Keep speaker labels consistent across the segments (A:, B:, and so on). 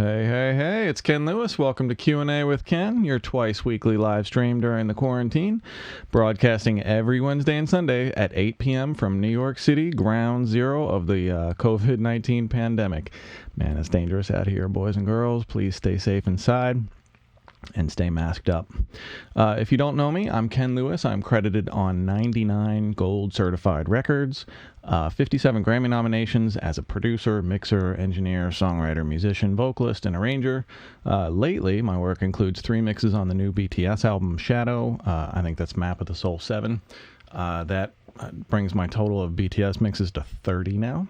A: Hey, hey, hey, it's Ken Lewis. Welcome to Q&A with Ken, your twice weekly live stream during the quarantine, broadcasting every Wednesday and Sunday at 8 p.m. from New York City, ground zero of the COVID-19 pandemic. Man, it's dangerous out here, boys and girls. Please stay safe inside and stay masked up. If you don't know me, I'm Ken Lewis. I'm credited on 99 gold certified records, 57 Grammy nominations as a producer, mixer, engineer, songwriter, musician, vocalist, and arranger. Lately, my work includes 3 mixes on the new BTS album, Shadow. I think that's Map of the Soul 7. That brings my total of BTS mixes to 30 now.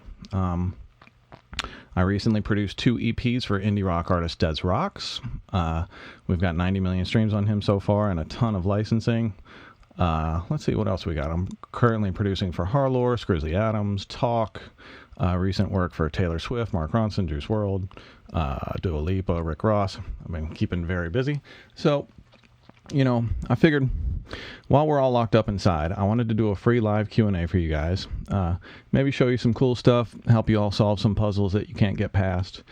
A: I recently produced 2 EPs for indie rock artist Des Rocks. We've got 90 million streams on him so far and a ton of licensing. Let's see what else we got. I'm currently producing for Harlor, Skrizzly Adams, Talk, recent work for Taylor Swift, Mark Ronson, Juice WRLD, Dua Lipa, Rick Ross. I've been keeping very busy. So, I figured while we're all locked up inside, I wanted to do a free live Q&A for you guys. Maybe show you some cool stuff, help you all solve some puzzles that you can't get past,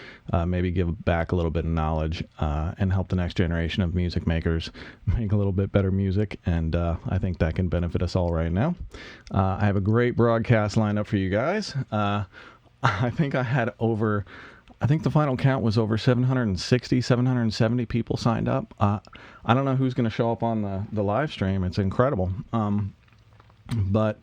A: maybe give back a little bit of knowledge, and help the next generation of music makers make a little bit better music. And I think that can benefit us all right now. I have a great broadcast lined up for you guys. I think the final count was over 760, 770 people signed up. I don't know who's going to show up on the live stream. It's incredible. But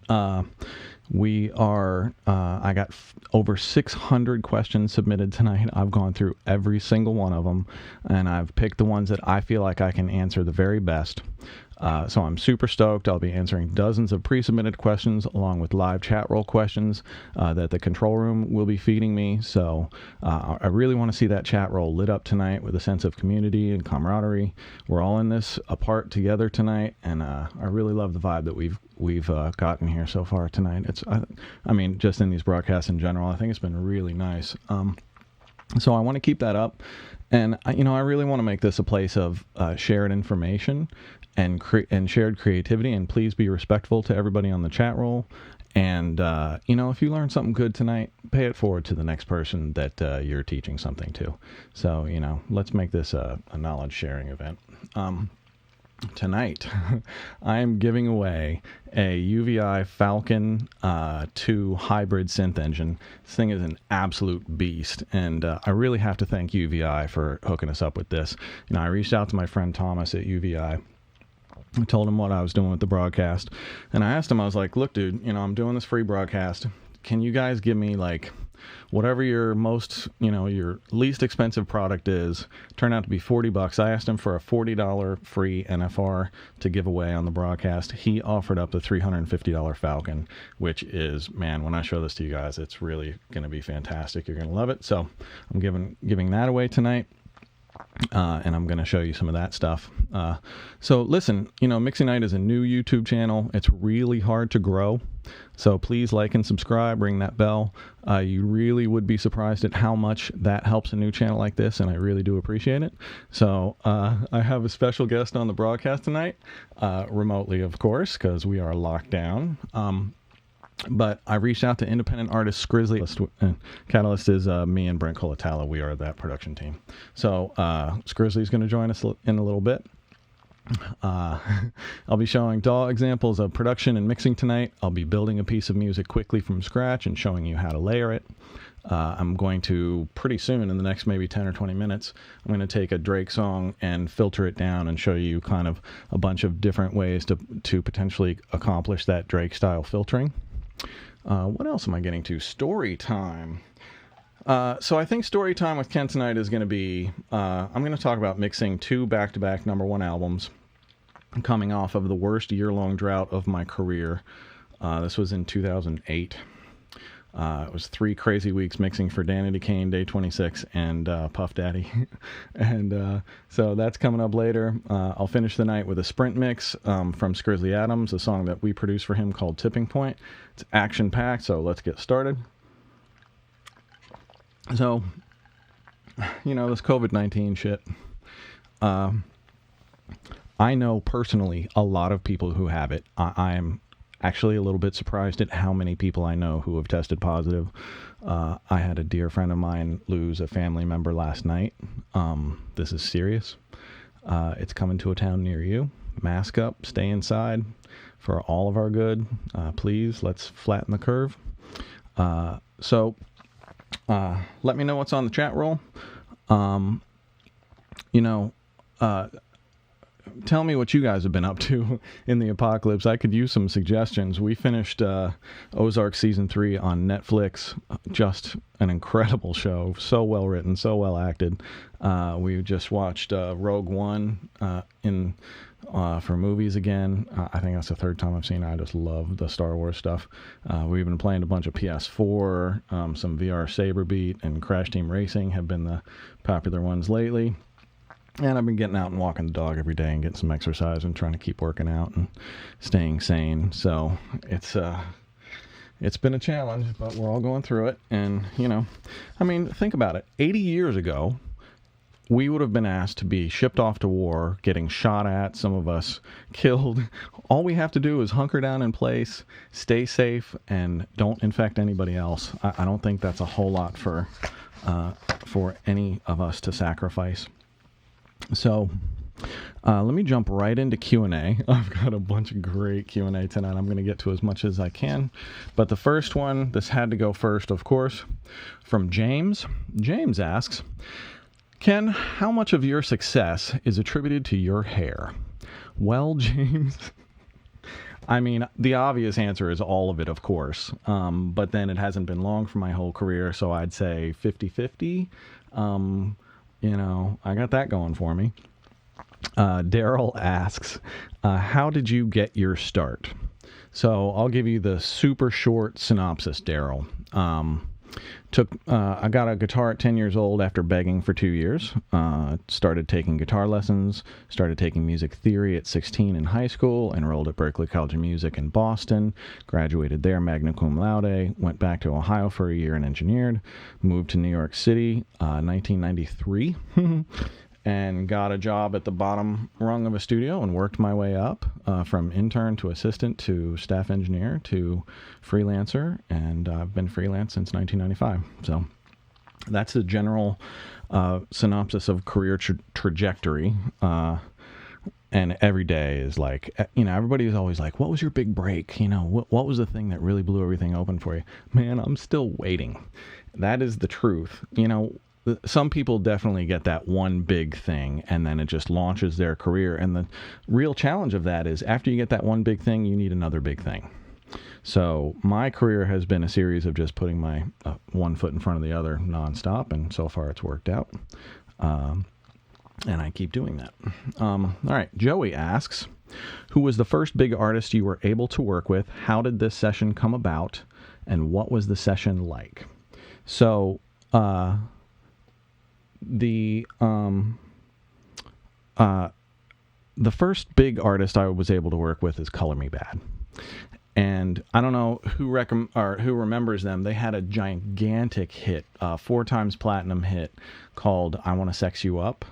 A: we are, I got over 600 questions submitted tonight. I've gone through every single one of them, and I've picked the ones that I feel like I can answer the very best. So I'm super stoked. I'll be answering dozens of pre-submitted questions along with live chat roll questions that the control room will be feeding me. So I really want to see that chat roll lit up tonight with a sense of community and camaraderie. We're all in this apart together tonight, and I really love the vibe that we've gotten here so far tonight. I mean, just in these broadcasts in general, I think it's been really nice. So I want to keep that up, and I really want to make this a place of shared information and shared creativity, and please be respectful to everybody on the chat roll. And if you learn something good tonight, pay it forward to the next person that you're teaching something to. So let's make this a knowledge sharing event. Tonight, I am giving away a UVI Falcon2 hybrid synth engine. This thing is an absolute beast, and I really have to thank UVI for hooking us up with this. I reached out to my friend Thomas at UVI. I told him what I was doing with the broadcast, and I asked him, I was like, look, dude, I'm doing this free broadcast. Can you guys give me whatever your most, your least expensive product is? Turned out to be $40. I asked him for a $40 free NFR to give away on the broadcast. He offered up the $350 Falcon, which is, man, when I show this to you guys, it's really going to be fantastic. You're going to love it. So I'm giving that away tonight. And I'm going to show you some of that stuff. So listen, Mixing Night is a new YouTube channel. It's really hard to grow. So please like and subscribe, ring that bell. You really would be surprised at how much that helps a new channel like this, and I really do appreciate it. So I have a special guest on the broadcast tonight, remotely, of course, because we are locked down. But I reached out to independent artist Skrizzly. Catalyst is me and Brent Colatala. We are that production team. So Skrizzly's going to join us in a little bit. I'll be showing DAW examples of production and mixing tonight. I'll be building a piece of music quickly from scratch and showing you how to layer it. I'm going to, pretty soon, in the next maybe 10 or 20 minutes, I'm going to take a Drake song and filter it down and show you kind of a bunch of different ways to potentially accomplish that Drake style filtering. What else am I getting to? Storytime. So I think Storytime with Ken tonight is going to be, I'm going to talk about mixing 2 back-to-back #1 albums coming off of the worst year-long drought of my career. This was in 2008. It was 3 crazy weeks mixing for Danity, Kane, Day 26, and Puff Daddy. And so that's coming up later. I'll finish the night with a sprint mix from Skrizzly Adams, a song that we produced for him called Tipping Point. It's action-packed, so let's get started. So, this COVID-19 shit. I know personally a lot of people who have it. I'm actually a little bit surprised at how many people I know who have tested positive. I had a dear friend of mine lose a family member last night. This is serious. It's coming to a town near you. Mask up, stay inside for all of our good. Please, let's flatten the curve. So let me know what's on the chat roll. Tell me what you guys have been up to in the apocalypse. I could use some suggestions. We finished Ozark Season 3 on Netflix. Just an incredible show. So well written, so well acted. We just watched Rogue One for movies again. I think that's the third time I've seen it. I just love the Star Wars stuff. We've been playing a bunch of PS4, some VR Saber Beat, and Crash Team Racing have been the popular ones lately. And I've been getting out and walking the dog every day and getting some exercise and trying to keep working out and staying sane. So it's been a challenge, but we're all going through it. And, think about it. 80 years ago, we would have been asked to be shipped off to war, getting shot at, some of us killed. All we have to do is hunker down in place, stay safe, and don't infect anybody else. I don't think that's a whole lot for any of us to sacrifice. So let me jump right into Q&A. I've got a bunch of great Q&A tonight. I'm going to get to as much as I can. But the first one, this had to go first, of course, from James. James asks, Ken, how much of your success is attributed to your hair? Well, James, the obvious answer is all of it, of course. But then it hasn't been long for my whole career, so I'd say 50-50. I got that going for me. Daryl asks, how did you get your start? So I'll give you the super short synopsis, Daryl. I got a guitar at 10 years old after begging for 2 years. Started taking guitar lessons, started taking music theory at 16 in high school, enrolled at Berklee College of Music in Boston, graduated there magna cum laude, went back to Ohio for a year and engineered, moved to New York City, 1993, and got a job at the bottom rung of a studio and worked my way up from intern to assistant to staff engineer to freelancer, and I've been freelance since 1995. So that's the general synopsis of career trajectory. And every day is like, everybody's always like, what was your big break? What was the thing that really blew everything open for you? Man, I'm still waiting. That is the truth. Some people definitely get that one big thing and then it just launches their career. And the real challenge of that is after you get that one big thing, you need another big thing. So my career has been a series of just putting my one foot in front of the other nonstop. And so far it's worked out. And I keep doing that. All right. Joey asks, who was the first big artist you were able to work with? How did this session come about? And what was the session like? So, the first big artist I was able to work with is Color Me Badd, and I don't know who remembers them. They had a gigantic hit, 4 times platinum hit called "I Want to Sex You Up."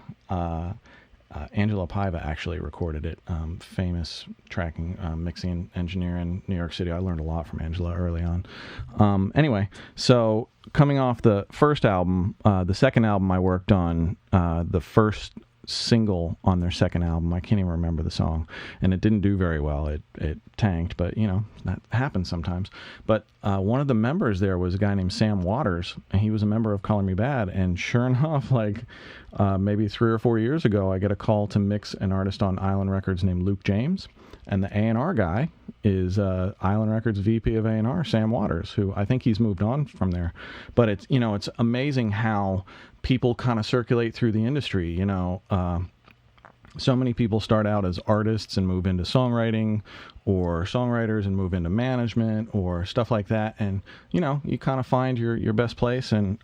A: Angela Paiva actually recorded it. Famous tracking, mixing engineer in New York City. I learned a lot from Angela early on. Anyway, so coming off the first album, the second album I worked on, the first single on their second album, I can't even remember the song, and it didn't do very well. It tanked, but that happens sometimes. But one of the members there was a guy named Sam Waters, and he was a member of Color Me Badd, and sure enough, maybe 3 or 4 years ago, I get a call to mix an artist on Island Records named Luke James, and the A&R guy is Island Records VP of A&R, Sam Waters, who I think he's moved on from there. But it's it's amazing how people kind of circulate through the industry. So many people start out as artists and move into songwriting, or songwriters and move into management or stuff like that. And, you kind of find your best place and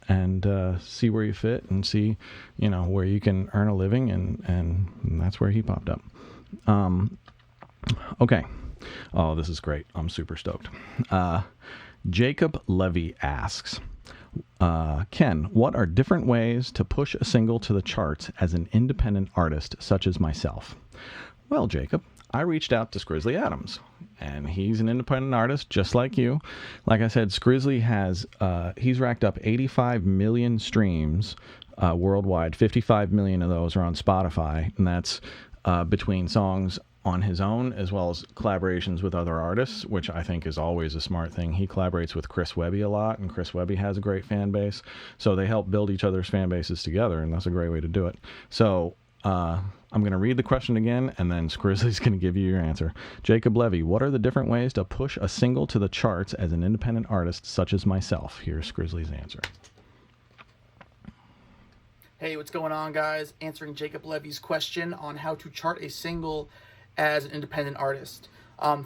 A: see where you fit and see, where you can earn a living. And that's where he popped up. Okay. Oh, this is great. I'm super stoked. Jacob Levy asks, Ken, what are different ways to push a single to the charts as an independent artist such as myself? Well, Jacob, I reached out to Skrizzly Adams, and he's an independent artist just like you. Like I said, Skrizzly has he's racked up 85 million streams worldwide. 55 million of those are on Spotify, and that's between songs on his own as well as collaborations with other artists, which I think is always a smart thing. He collaborates with Chris Webby a lot, and Chris Webby has a great fan base, so they help build each other's fan bases together, and that's a great way to do it. So I'm going to read the question again, and then Skrizzly's going to give you your answer. Jacob Levy, what are the different ways to push a single to the charts as an independent artist such as myself? Here's Skrizzly's answer.
B: Hey, what's going on, guys? Answering Jacob Levy's question on how to chart a single as an independent artist.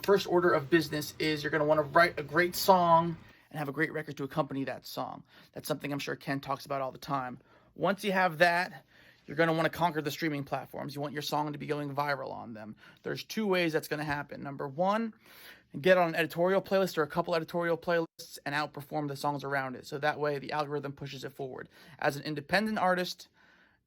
B: First order of business is you're going to want to write a great song and have a great record to accompany that song. That's something I'm sure Ken talks about all the time. Once you have that, you're going to want to conquer the streaming platforms. You want your song to be going viral on them. There's two ways that's going to happen. Number one, get on an editorial playlist or a couple editorial playlists and outperform the songs around it. So that way the algorithm pushes it forward. As an independent artist,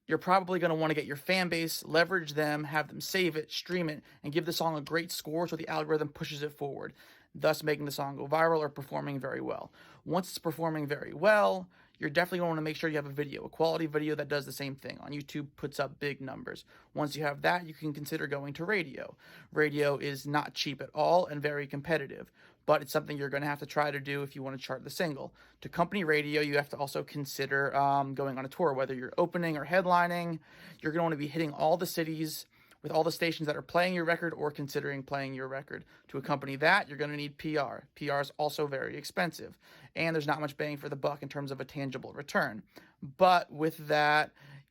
B: you're probably going to want to get your fan base, leverage them, have them save it, stream it, and give the song a great score so the algorithm pushes it forward, thus making the song go viral or performing very well. Once it's performing very well, you're definitely going to want to make sure you have a video, a quality video that does the same thing. On YouTube, puts up big numbers. Once you have that, you can consider going to radio. Radio is not cheap at all and very competitive, but it's something you're going to have to try to do if you want to chart the single. To accompany radio, you have to also consider going on a tour, whether you're opening or headlining. You're going to want to be hitting all the cities with all the stations that are playing your record or considering playing your record. To accompany that, you're going to need PR. PR is also very expensive, and there's not much bang for the buck in terms of a tangible return. But with that,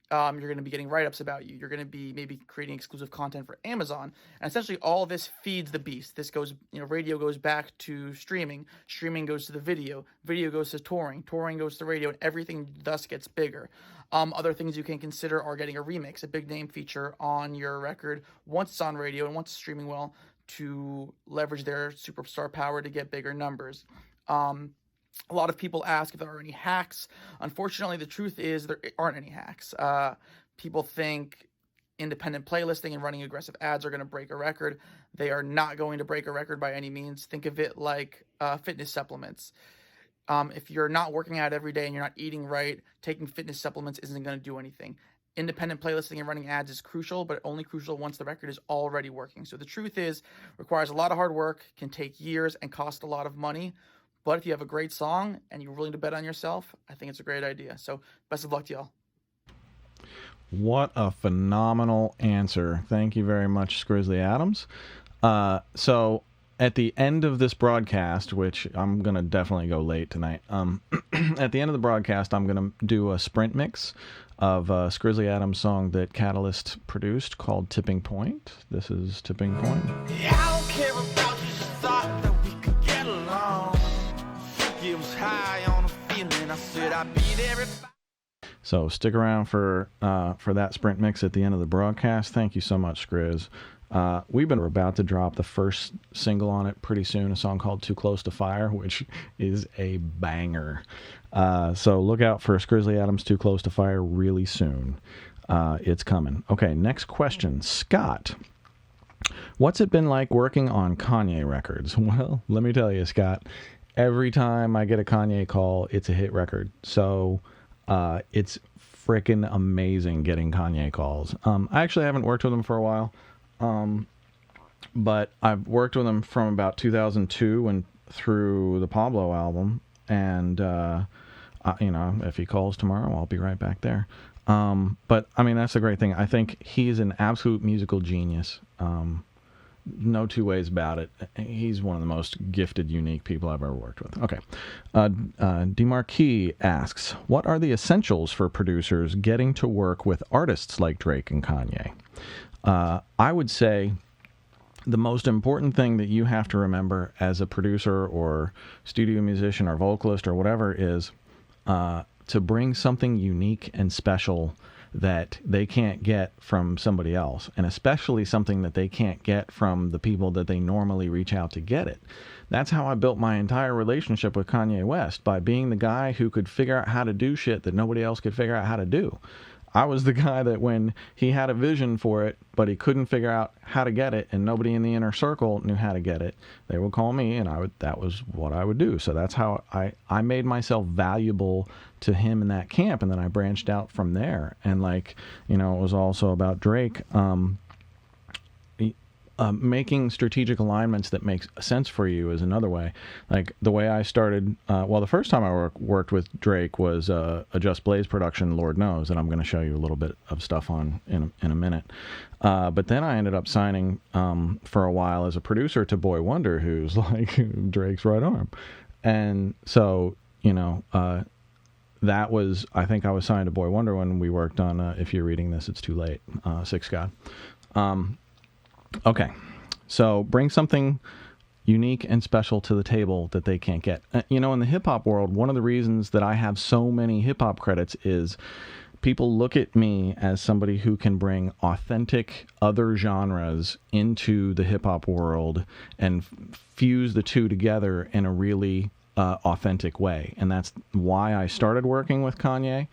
B: you're going to be getting write-ups about you. You're going to be maybe creating exclusive content for Amazon. And essentially all this feeds the beast. This goes, radio goes back to streaming. Streaming goes to the video. Video goes to touring. Touring goes to radio, and everything thus gets bigger. Other things you can consider are getting a remix, a big name feature on your record once it's on radio and once it's streaming well to leverage their superstar power to get bigger numbers. A lot of people ask if there are any hacks. Unfortunately, the truth is there aren't any hacks. People think independent playlisting and running aggressive ads are going to break a record. They are not going to break a record by any means. Think of it like fitness supplements. If you're not working out every day and you're not eating right, taking fitness supplements isn't going to do anything. Independent playlisting and running ads is crucial, but only crucial once the record is already working. So the truth is, requires a lot of hard work, can take years, and cost a lot of money. But if you have a great song and you're willing to bet on yourself, I think it's a great idea. So best of luck to y'all.
A: What a phenomenal answer. Thank you very much, Skrizzly Adams. So at the end of this broadcast, which I'm going to definitely go late tonight, at the end of the broadcast, I'm going to do a sprint mix of a Skrizzly Adams song that Catalyst produced called Tipping Point. This is Tipping Point.
C: Yeah, I don't care about you, just thought that we could get along. It was high on a feeling, I said I'd be there if I...
A: So stick around for that sprint mix at the end of the broadcast. Thank you so much, Skriz. We're about to drop the first single on it pretty soon, a song called Too Close to Fire, which is a banger. So look out for Skrizzly Adams' Too Close to Fire really soon. It's coming. Okay, next question. Scott, what's it been like working on Kanye records? Well, let me tell you, Scott, every time I get a Kanye call, it's a hit record. So it's freaking amazing getting Kanye calls. I actually haven't worked with him for a while. But I've worked with him from about 2002 and through the Pablo album, and if he calls tomorrow, I'll be right back there. But I mean, that's the great thing. I think he's an absolute musical genius. No two ways about it. He's one of the most gifted, unique people I've ever worked with. Okay. DeMarquis asks, what are the essentials for producers getting to work with artists like Drake and Kanye? I would say the most important thing that you have to remember as a producer or studio musician or vocalist or whatever is to bring something unique and special that they can't get from somebody else, and especially something that they can't get from the people that they normally reach out to get it. That's how I built my entire relationship with Kanye West, by being the guy who could figure out how to do shit that nobody else could figure out how to do. I was the guy that when he had a vision for it, but he couldn't figure out how to get it, and nobody in the inner circle knew how to get it, they would call me, and that was what I would do. So that's how I made myself valuable to him in that camp, and then I branched out from there. And like, it was also about Drake. Making strategic alignments that makes sense for you is another way. Like the way I started, the first time I worked with Drake was a Just Blaze production, Lord Knows, and I'm going to show you a little bit of stuff on in a minute. But then I ended up signing for a while as a producer to Boy Wonder, who's like Drake's right arm. And so, that was, I think I was signed to Boy Wonder when we worked on, If You're Reading This, It's Too Late, Six God. Okay, so bring something unique and special to the table that they can't get. In the hip-hop world, one of the reasons that I have so many hip-hop credits is people look at me as somebody who can bring authentic other genres into the hip-hop world and fuse the two together in a really authentic way. And that's why I started working with Kanye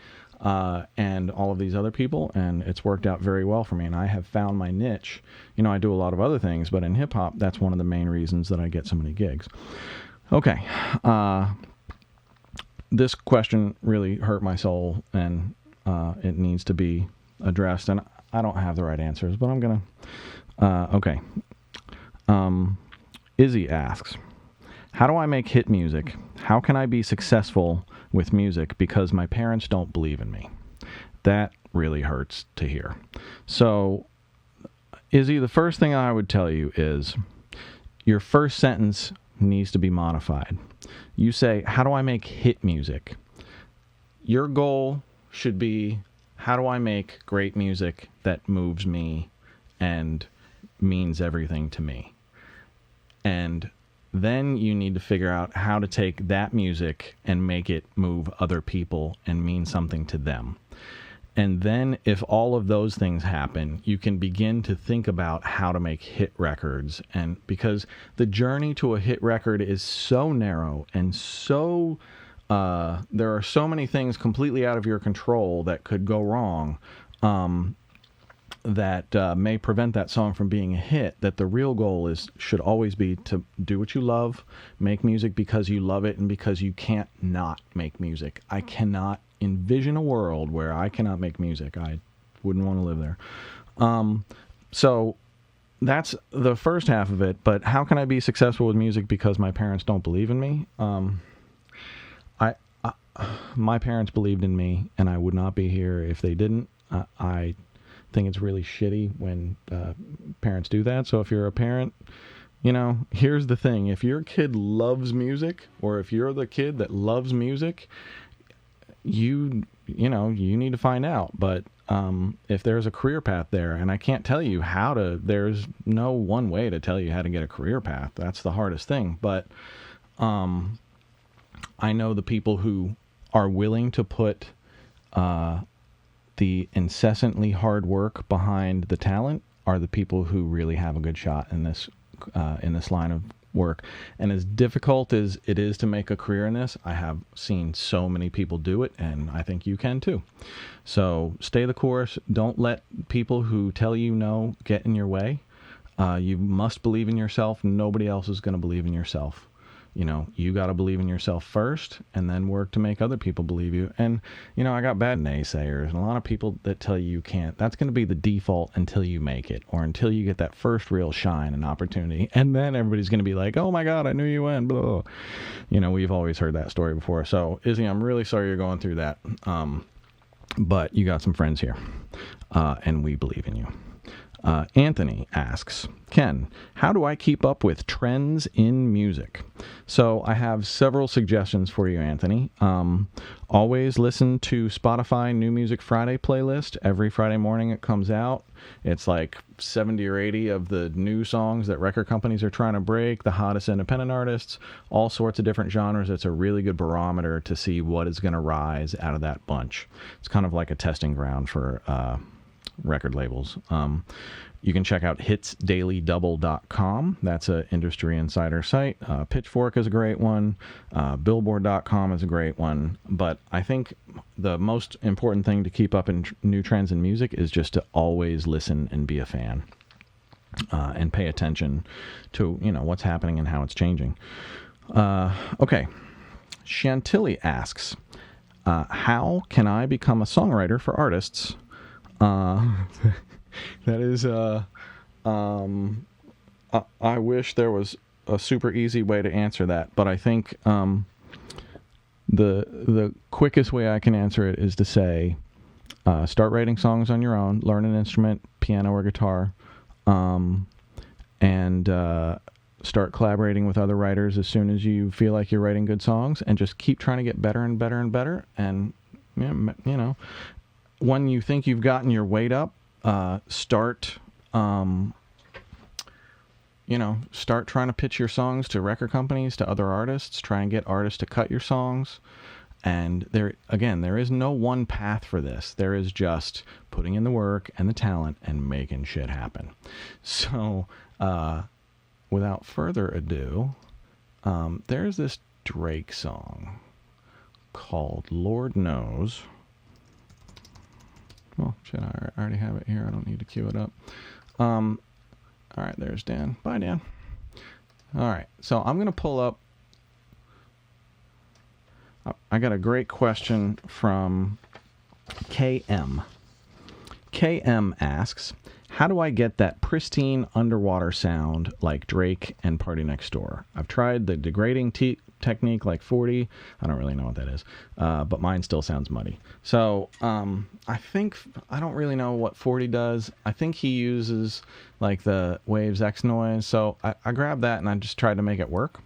A: and all of these other people, and it's worked out very well for me, and I have found my niche. I do a lot of other things, but in hip-hop, that's one of the main reasons that I get so many gigs. Okay, this question really hurt my soul, and it needs to be addressed, and I don't have the right answers, but I'm gonna... okay. Izzy asks, how do I make hit music? How can I be successful with music because my parents don't believe in me? That really hurts to hear. So, Izzy, the first thing I would tell you is your first sentence needs to be modified. You say, how do I make hit music? Your goal should be, how do I make great music that moves me and means everything to me? And then you need to figure out how to take that music and make it move other people and mean something to them. And then if all of those things happen, you can begin to think about how to make hit records. And because the journey to a hit record is so narrow and so there are so many things completely out of your control that could go wrong, that may prevent that song from being a hit, that the real goal should always be to do what you love, make music because you love it and because you can't not make music. I cannot envision a world where I cannot make music. I wouldn't want to live there. So that's the first half of it, but how can I be successful with music because my parents don't believe in me? My parents believed in me, and I would not be here if they didn't. I think it's really shitty when parents do that. So if you're a parent, here's the thing. If your kid loves music, or if you're the kid that loves music, you need to find out. But if there's a career path there, and I can't tell you there's no one way to tell you how to get a career path. That's the hardest thing. But I know the people who are willing to put the incessantly hard work behind the talent are the people who really have a good shot in this line of work. And as difficult as it is to make a career in this, I have seen so many people do it, and I think you can too. So stay the course. Don't let people who tell you no get in your way. You must believe in yourself. Nobody else is going to believe in yourself. You got to believe in yourself first and then work to make other people believe you. And, I got bad naysayers and a lot of people that tell you can't. That's going to be the default until you make it, or until you get that first real shine and opportunity. And then everybody's going to be like, oh my God, I knew you went, blah. We've always heard that story before. So, Izzy, I'm really sorry you're going through that. But you got some friends here, and we believe in you. Anthony asks, Ken, how do I keep up with trends in music? So I have several suggestions for you, Anthony. Always listen to Spotify New Music Friday playlist. Every Friday morning it comes out. It's like 70 or 80 of the new songs that record companies are trying to break, the hottest independent artists, all sorts of different genres. It's a really good barometer to see what is going to rise out of that bunch. It's kind of like a testing ground for record labels. You can check out hitsdailydouble.com. That's an industry insider site. Pitchfork is a great one. Billboard.com is a great one. But I think the most important thing to keep up in new trends in music is just to always listen and be a fan, and pay attention to, you know, what's happening and how it's changing. Okay. Chantilly asks, how can I become a songwriter for artists? That is, I wish there was a super easy way to answer that, but I think the quickest way I can answer it is to say, start writing songs on your own, learn an instrument, piano or guitar, and start collaborating with other writers as soon as you feel like you're writing good songs, and just keep trying to get better and better and better. And, you know, when you think you've gotten your weight up, start trying to pitch your songs to record companies, to other artists, try and get artists to cut your songs. And there is no one path for this. There is just putting in the work and the talent and making shit happen. So, without further ado, there's this Drake song called Lord Knows. Well, shit, I already have it here. I don't need to cue it up. All right, there's Dan. Bye, Dan. All right, so I'm going to pull up. I got a great question from KM. KM asks, how do I get that pristine underwater sound like Drake and Party Next Door? I've tried the degrading technique like 40. I don't really know what that is, but mine still sounds muddy. So I don't really know what 40 does. I think he uses like the Waves X noise. So I grabbed that and I just tried to make it work.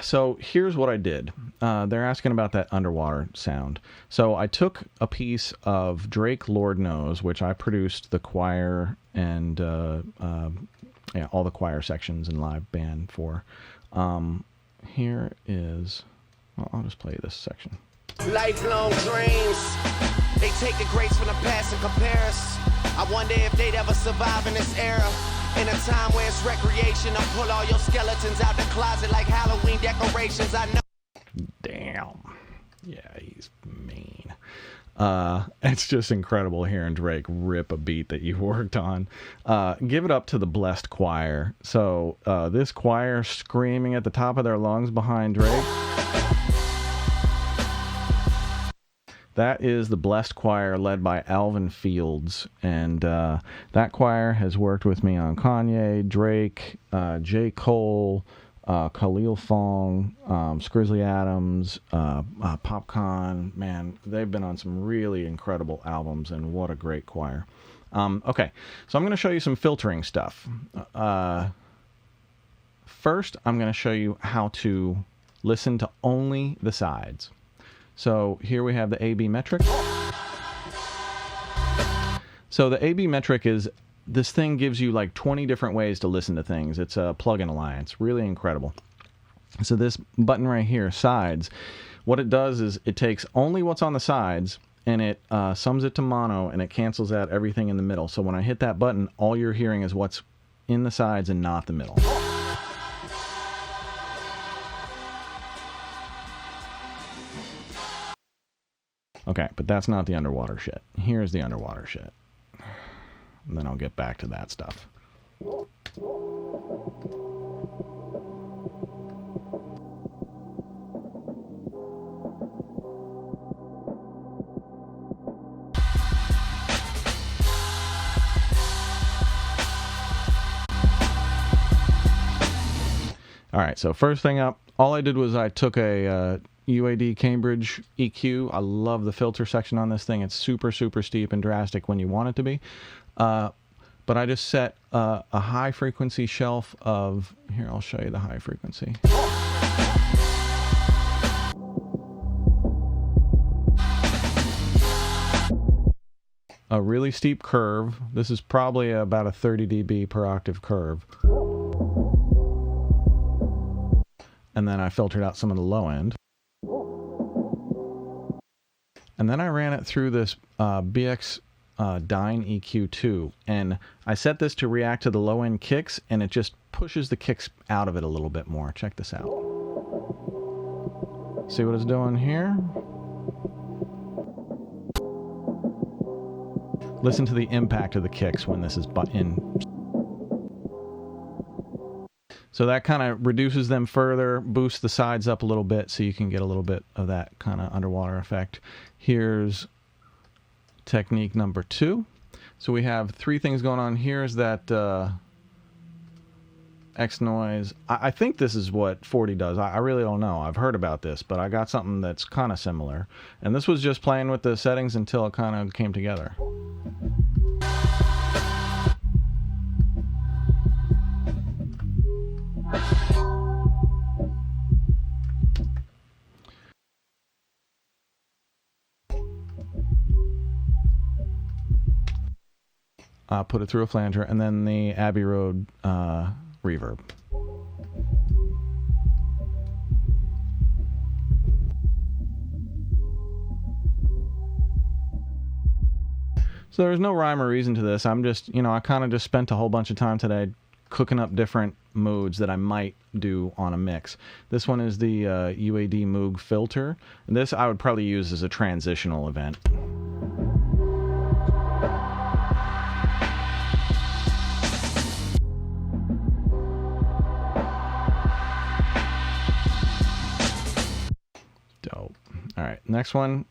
A: So here's what I did. They're asking about that underwater sound. So I took a piece of Drake Lord Knows, which I produced the choir and all the choir sections and live band for. Here is, well, I'll just play this section.
D: Lifelong dreams, they take the greats from the past and compare us. I wonder if they'd ever survive in this era. In a time where it's recreation, I'll pull all your skeletons out the closet like Halloween decorations. I know.
A: Damn. Yeah, he's mean. It's just incredible hearing Drake rip a beat that you worked on. Give it up to the blessed choir. So this choir screaming at the top of their lungs behind Drake. That is the Blessed Choir led by Alvin Fields, and that choir has worked with me on Kanye, Drake, J. Cole, Khalil Fong, Skrizzly Adams, Popcorn. Man, they've been on some really incredible albums, and what a great choir. Okay, so I'm going to show you some filtering stuff. First, I'm going to show you how to listen to only the sides. So here we have the AB metric. So the AB metric is, this thing gives you like 20 different ways to listen to things. It's a plugin alliance, really incredible. So this button right here, sides, what it does is it takes only what's on the sides and it sums it to mono, and it cancels out everything in the middle. So when I hit that button, all you're hearing is what's in the sides and not the middle. Okay, but that's not the underwater shit. Here's the underwater shit. And then I'll get back to that stuff. All right, so first thing up, all I did was I took a UAD Cambridge EQ. I love the filter section on this thing. It's super, super steep and drastic when you want it to be. But I just set a high frequency shelf of, here, I'll show you the high frequency. A really steep curve. This is probably about a 30 dB per octave curve. And then I filtered out some of the low end. And then I ran it through this BX Dyne EQ2. And I set this to react to the low end kicks, and it just pushes the kicks out of it a little bit more. Check this out. See what it's doing here? Listen to the impact of the kicks when this is in. So that kind of reduces them further, boosts the sides up a little bit so you can get a little bit of that kind of underwater effect. Here's technique number 2. So we have 3 things going on. Here's that X noise. I think this is what 40 does. I really don't know. I've heard about this, but I got something that's kind of similar. And this was just playing with the settings until it kind of came together. Put it through a flanger, and then the Abbey Road reverb. So there's no rhyme or reason to this. I'm just, I kind of just spent a whole bunch of time today cooking up different moods that I might do on a mix. This one is the UAD Moog filter. And this I would probably use as a transitional event. Dope. All right, next one,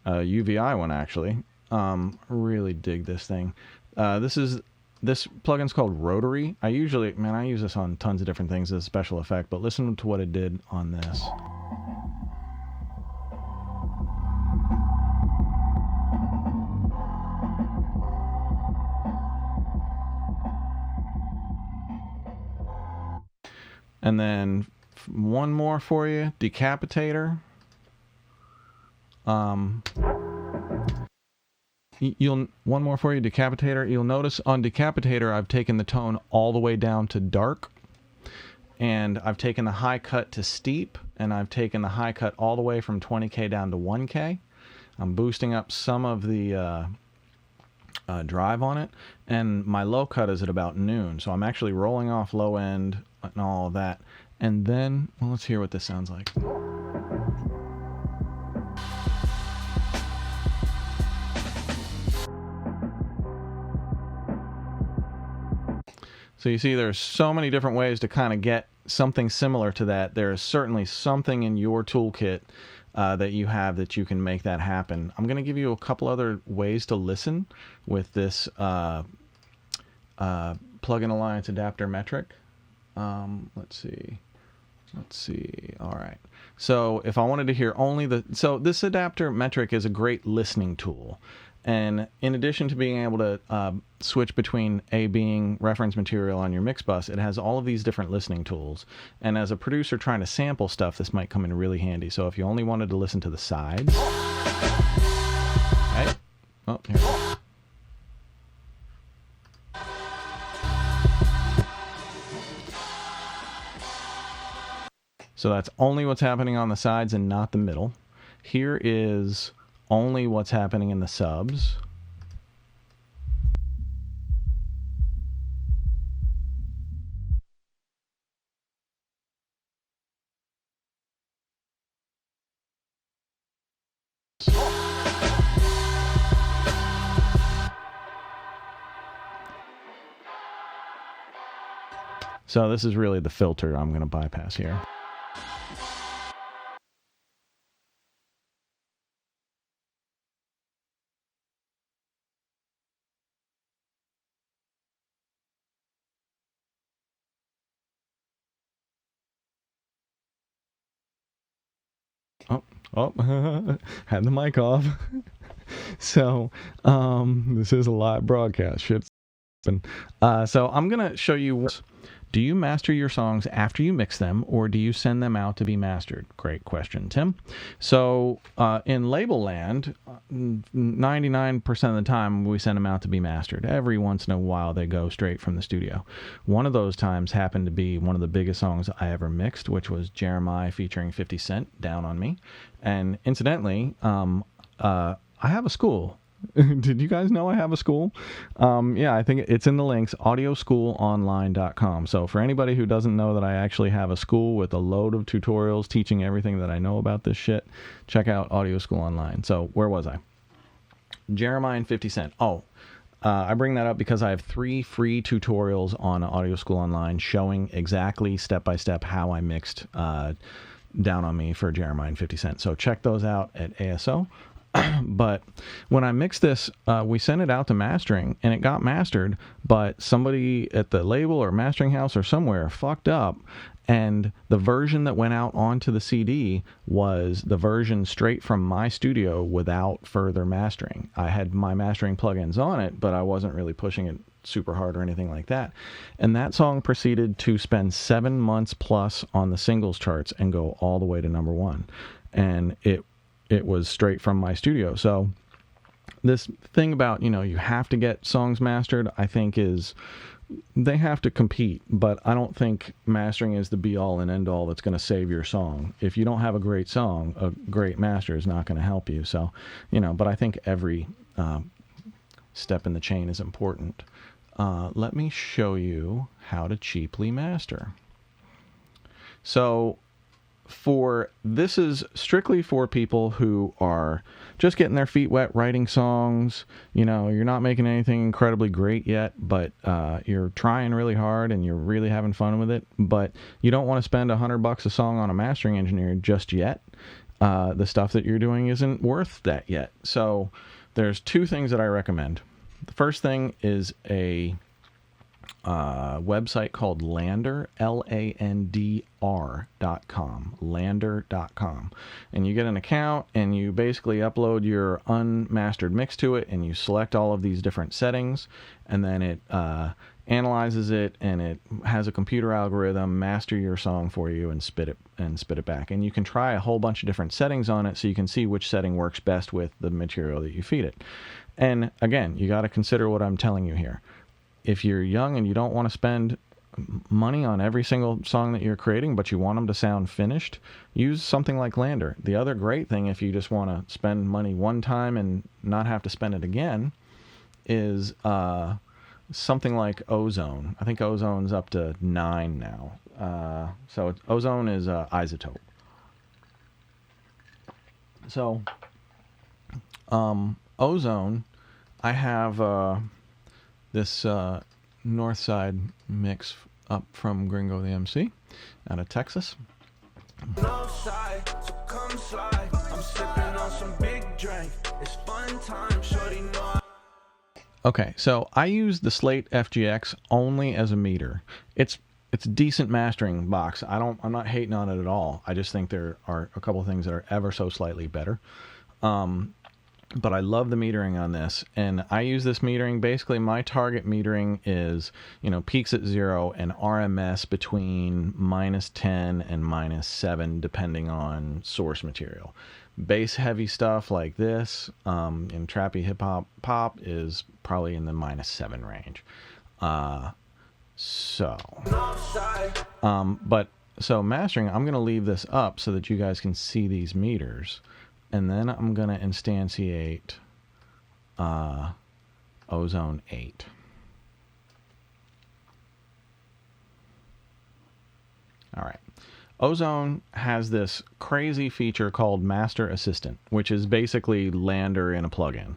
A: UVI one actually. Really dig this thing. This plugin's called Rotary. I use this on tons of different things as a special effect, but listen to what it did on this. And then one more for you, Decapitator. One more for you, Decapitator. You'll notice on Decapitator I've taken the tone all the way down to dark, and I've taken the high cut to steep, and I've taken the high cut all the way from 20K down to 1K. I'm boosting up some of the drive on it, and my low cut is at about noon, so I'm actually rolling off low end and all of that. And then, well, let's hear what this sounds like. So you see there's so many different ways to kind of get something similar to that. There is certainly something in your toolkit that you have that you can make that happen. I'm going to give you a couple other ways to listen with this Plugin Alliance adapter metric. Let's see. All right. So if I wanted to hear only so this adapter metric is a great listening tool. And in addition to being able to switch between being reference material on your mix bus, it has all of these different listening tools. And as a producer trying to sample stuff, this might come in really handy. So if you only wanted to listen to the sides. Right? Oh, here. So that's only what's happening on the sides and not the middle. Here is only what's happening in the subs. So this is really the filter I'm going to bypass here. Oh, had the mic off. So, this is a live broadcast. Shit's so I'm going to show you. Do you master your songs after you mix them, or do you send them out to be mastered? Great question, Tim. So in label land, 99% of the time we send them out to be mastered. Every once in a while they go straight from the studio. One of those times happened to be one of the biggest songs I ever mixed, which was Jeremiah featuring 50 Cent, Down on Me. And incidentally, I have a school Did you guys know I have a school? Yeah, I think it's in the links, audioschoolonline.com. So for anybody who doesn't know that I actually have a school with a load of tutorials teaching everything that I know about this shit, check out Audio School Online. So where was I? Jeremiah and 50 Cent. I bring that up because I have 3 free tutorials on Audio School Online showing exactly step-by-step how I mixed Down on Me for Jeremiah and 50 Cent. So check those out at ASO. But when I mixed this, we sent it out to mastering, and it got mastered, but somebody at the label or mastering house or somewhere fucked up, and the version that went out onto the CD was the version straight from my studio without further mastering. I had my mastering plugins on it, but I wasn't really pushing it super hard or anything like that. And that song proceeded to spend 7 months plus on the singles charts and go all the way to #1. And it was straight from my studio. So this thing about, you have to get songs mastered, I think they have to compete, but I don't think mastering is the be all and end all that's going to save your song. If you don't have a great song, a great master is not going to help you. So, but I think every step in the chain is important. Let me show you how to cheaply master. So this is strictly for people who are just getting their feet wet writing songs. You're not making anything incredibly great yet, but you're trying really hard and you're really having fun with it, but you don't want to spend $100 a song on a mastering engineer just yet. The stuff that you're doing isn't worth that yet. So there's 2 things that I recommend. The first thing is a website called Lander, LANDR.com, Lander.com. And you get an account and you basically upload your unmastered mix to it, and you select all of these different settings, and then it analyzes it, and it has a computer algorithm master your song for you and spit it back. And you can try a whole bunch of different settings on it so you can see which setting works best with the material that you feed it. And again, you got to consider what I'm telling you here. If you're young and you don't want to spend money on every single song that you're creating, but you want them to sound finished, use something like Lander. The other great thing, if you just want to spend money one time and not have to spend it again, is something like Ozone. I think Ozone's up to 9 now. So Ozone is Isotope. So Ozone, I have this Northside mix up from Gringo the MC out of Texas.
C: Northside, so come slide. I'm sipping on some big drink. It's fun time, shorty know.
A: Okay, so I use the Slate FGX only as a meter. It's a decent mastering box. I'm not hating on it at all. I just think there are a couple things that are ever so slightly better. But I love the metering on this, and I use this metering. Basically, my target metering is, peaks at 0 and RMS between -10 and -7, depending on source material. Bass heavy stuff like this, in trappy hip hop pop, is probably in the -7 range. So mastering, I'm going to leave this up so that you guys can see these meters. And then I'm going to instantiate Ozone 8. All right. Ozone has this crazy feature called Master Assistant, which is basically Lander in a plugin.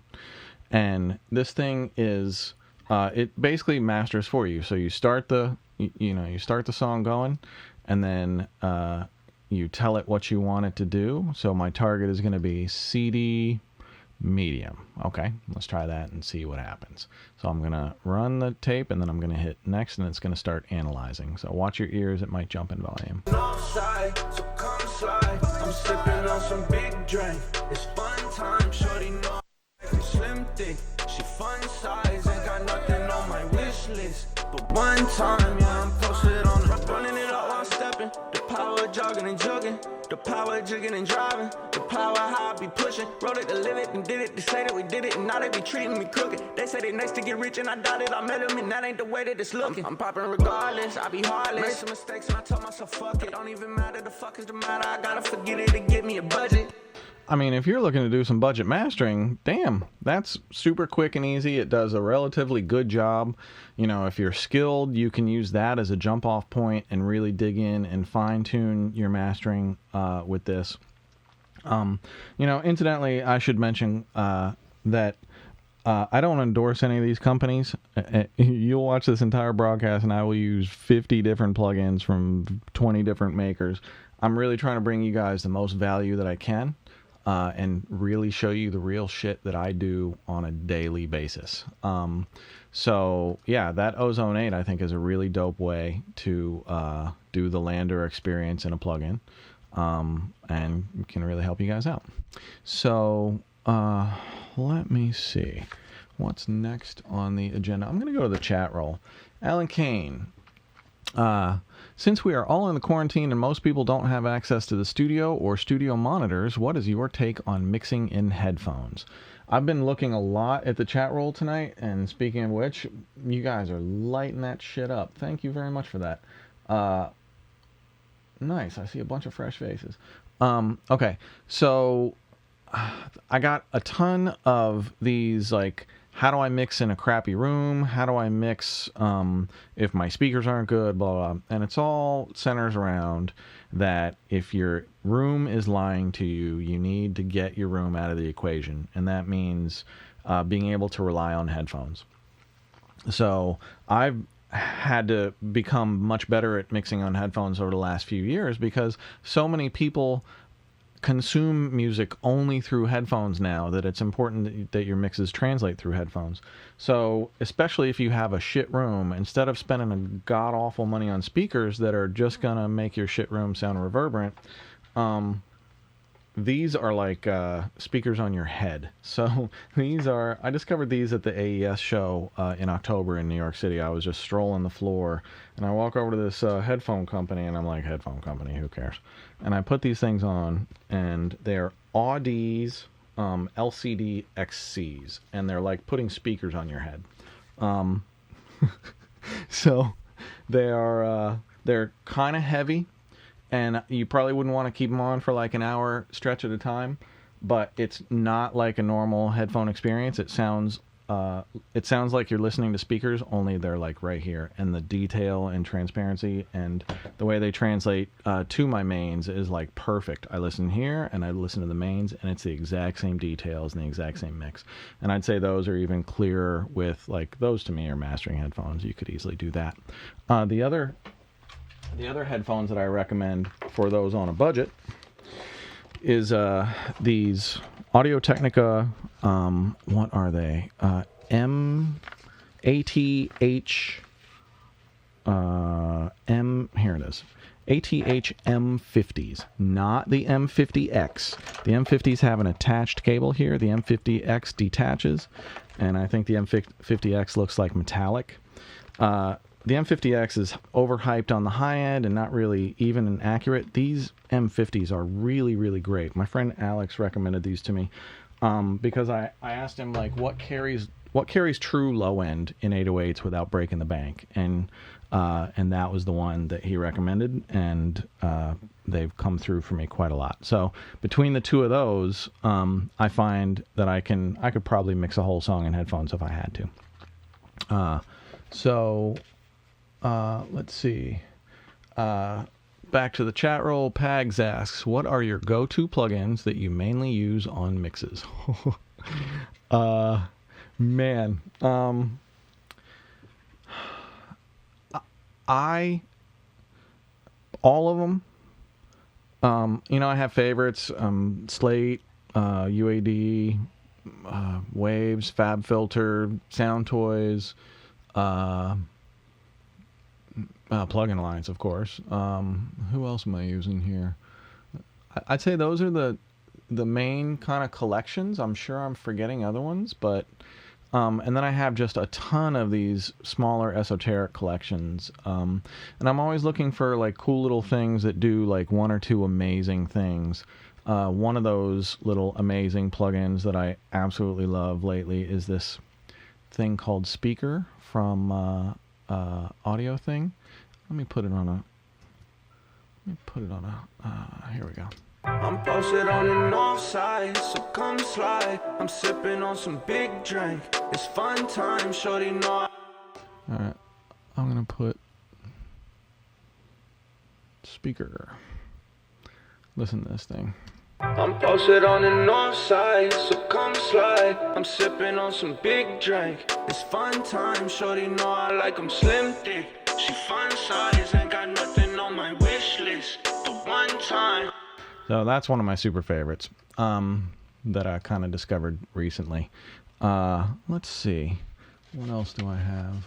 A: And this thing is, it basically masters for you. So you start the song going, and then you tell it what you want it to do. So my target is going to be CD medium. Okay, let's try that and see what happens. So I'm going to run the tape, and then I'm going to hit next, and it's going to start analyzing. So watch your ears, it might jump in volume.
C: Northside, so come slide. I'm sipping on some big drink. It's fun time, shorty know. Slim thick, she fun size. Ain't got nothing on my wish list. But one time, yeah, I'm posted on the running it up while I'm stepping. The power of jogging and jugging. The power of jigging and driving. The power how I be pushing. Wrote it to live it and did it to say that we did it. And now they be treating me crooked. They say they next to get rich and I doubt it. I met them and that ain't the way that it's looking. I'm popping regardless. I be heartless. Made some mistakes and I told myself fuck it. Don't even matter, the fuck is the matter. I gotta forget it to get me a budget.
A: I mean, if you're looking to do some budget mastering, damn, that's super quick and easy. It does a relatively good job. You know, if you're skilled, you can use that as a jump off point and really dig in and fine tune your mastering with this. You know, incidentally, I should mention that I don't endorse any of these companies. You'll watch this entire broadcast and I will use 50 different plugins from 20 different makers. I'm really trying to bring you guys the most value that I can. And really show you the real shit that I do on a daily basis. So yeah, that Ozone 8 I think is a really dope way to do the Lander experience in a plugin, and can really help you guys out. So let me see what's next on the agenda. I'm gonna go to the chat roll. Alan Kane. Since we are all in the quarantine and most people don't have access to the studio or studio monitors, what is your take on mixing in headphones? I've been looking a lot at the chat roll tonight, and speaking of which, you guys are lighting that shit up. Thank you very much for that. Nice, I see a bunch of fresh faces. Okay, so I got a ton of these, like, how do I mix in a crappy room? How do I mix if my speakers aren't good? Blah, blah, blah. And it's all centers around that if your room is lying to you, you need to get your room out of the equation. And that means being able to rely on headphones. So I've had to become much better at mixing on headphones over the last few years because so many people consume music only through headphones now that it's important that your mixes translate through headphones. So especially if you have a shit room, instead of spending a god-awful money on speakers that are just gonna make your shit room sound reverberant, these are like speakers on your head. So these are, I discovered these at the AES show in October in New York City. I was just strolling the floor and I walk over to this headphone company and I'm like, headphone company, who cares? And I put these things on and they're Audi's LCD XCs and they're like putting speakers on your head. So they are, they're kind of heavy. And you probably wouldn't want to keep them on for like an hour stretch at a time, but it's not like a normal headphone experience. It sounds like you're listening to speakers, only they're like right here. And the detail and transparency and the way they translate to my mains is like perfect. I listen here and I listen to the mains and it's the exact same details and the exact same mix. And I'd say those are even clearer with, like, those to me are mastering headphones. You could easily do that. The other headphones that I recommend for those on a budget is these Audio-Technica, what are they? Here it is. ATH M50s, not the M50X. The M50s have an attached cable here. The M50X detaches, and I think the M50X looks like metallic. The M50X is overhyped on the high end and not really even and accurate. These M50s are really, really great. My friend Alex recommended these to me because I asked him, like, what carries true low end in 808s without breaking the bank, and that was the one that he recommended, and they've come through for me quite a lot. So between the two of those, I find that I could probably mix a whole song in headphones if I had to. Let's see. Back to the chat roll. Pags asks, what are your go-to plugins that you mainly use on mixes? Man. All of them. I have favorites. Slate, UAD, Waves, FabFilter, Sound Toys, Plugin Alliance, of course. Who else am I using here? I'd say those are the main kind of collections. I'm sure I'm forgetting other ones, but and then I have just a ton of these smaller esoteric collections. And I'm always looking for like cool little things that do like one or two amazing things. One of those little amazing plugins that I absolutely love lately is this thing called Speaker from Audio Thing. Let me put it on a, here we go.
C: I'm posted on the north side, so come slide. I'm sipping on some big drink. It's fun time, shorty know.
A: All right, I'm gonna put speaker. Listen to this thing.
C: I'm posted on the north side, so come slide. I'm sipping on some big drink. It's fun time, shorty know I like 'em slim thick. She fun size, ain't got nothing on my wish list. The one time.
A: So that's one of my super favorites that I kind of discovered recently. Let's see. What else do I have?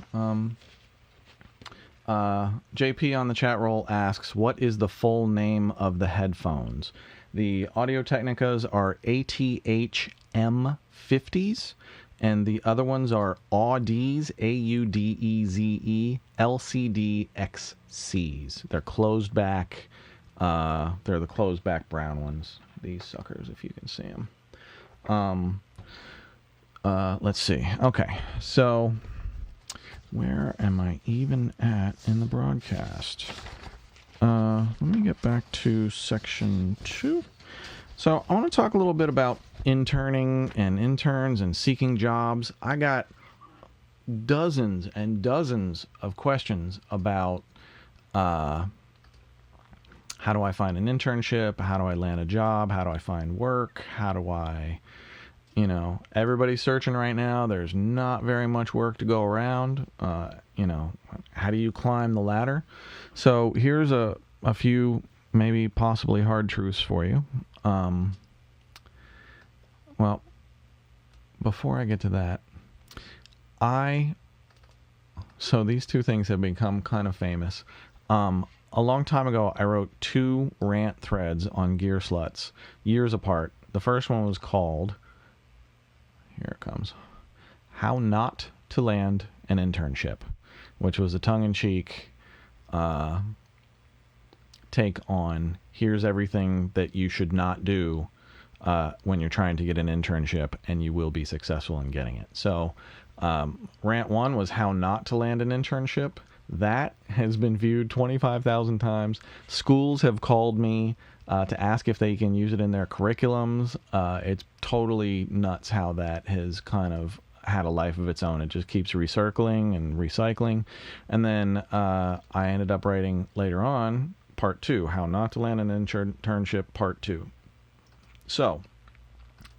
A: JP on the chat roll asks, what is the full name of the headphones? The Audio Technicas are ATH M50s, and the other ones are Audeze, AUDEZE, LCD XCs. They're closed back. They're the closed back brown ones. These suckers, if you can see them. Let's see. Okay, so where am I even at in the broadcast? Let me get back to section 2. So I want to talk a little bit about interning and interns and seeking jobs. I got dozens and dozens of questions about how do I find an internship? How do I land a job? How do I find work? How do I, everybody's searching right now. There's not very much work to go around. How do you climb the ladder? So here's a few maybe possibly hard truths for you. Well, before I get to that, so these two things have become kind of famous. A long time ago, I wrote 2 rant threads on Gear Sluts, years apart. The first one was called, here it comes, How Not to Land an Internship, which was a tongue-in-cheek take on here's everything that you should not do when you're trying to get an internship, and you will be successful in getting it. So rant 1 was how not to land an internship. That has been viewed 25,000 times. Schools have called me to ask if they can use it in their curriculums. It's totally nuts how that has kind of had a life of its own. It just keeps recircling and recycling. And then I ended up writing later on part 2, how not to land an internship, part 2. So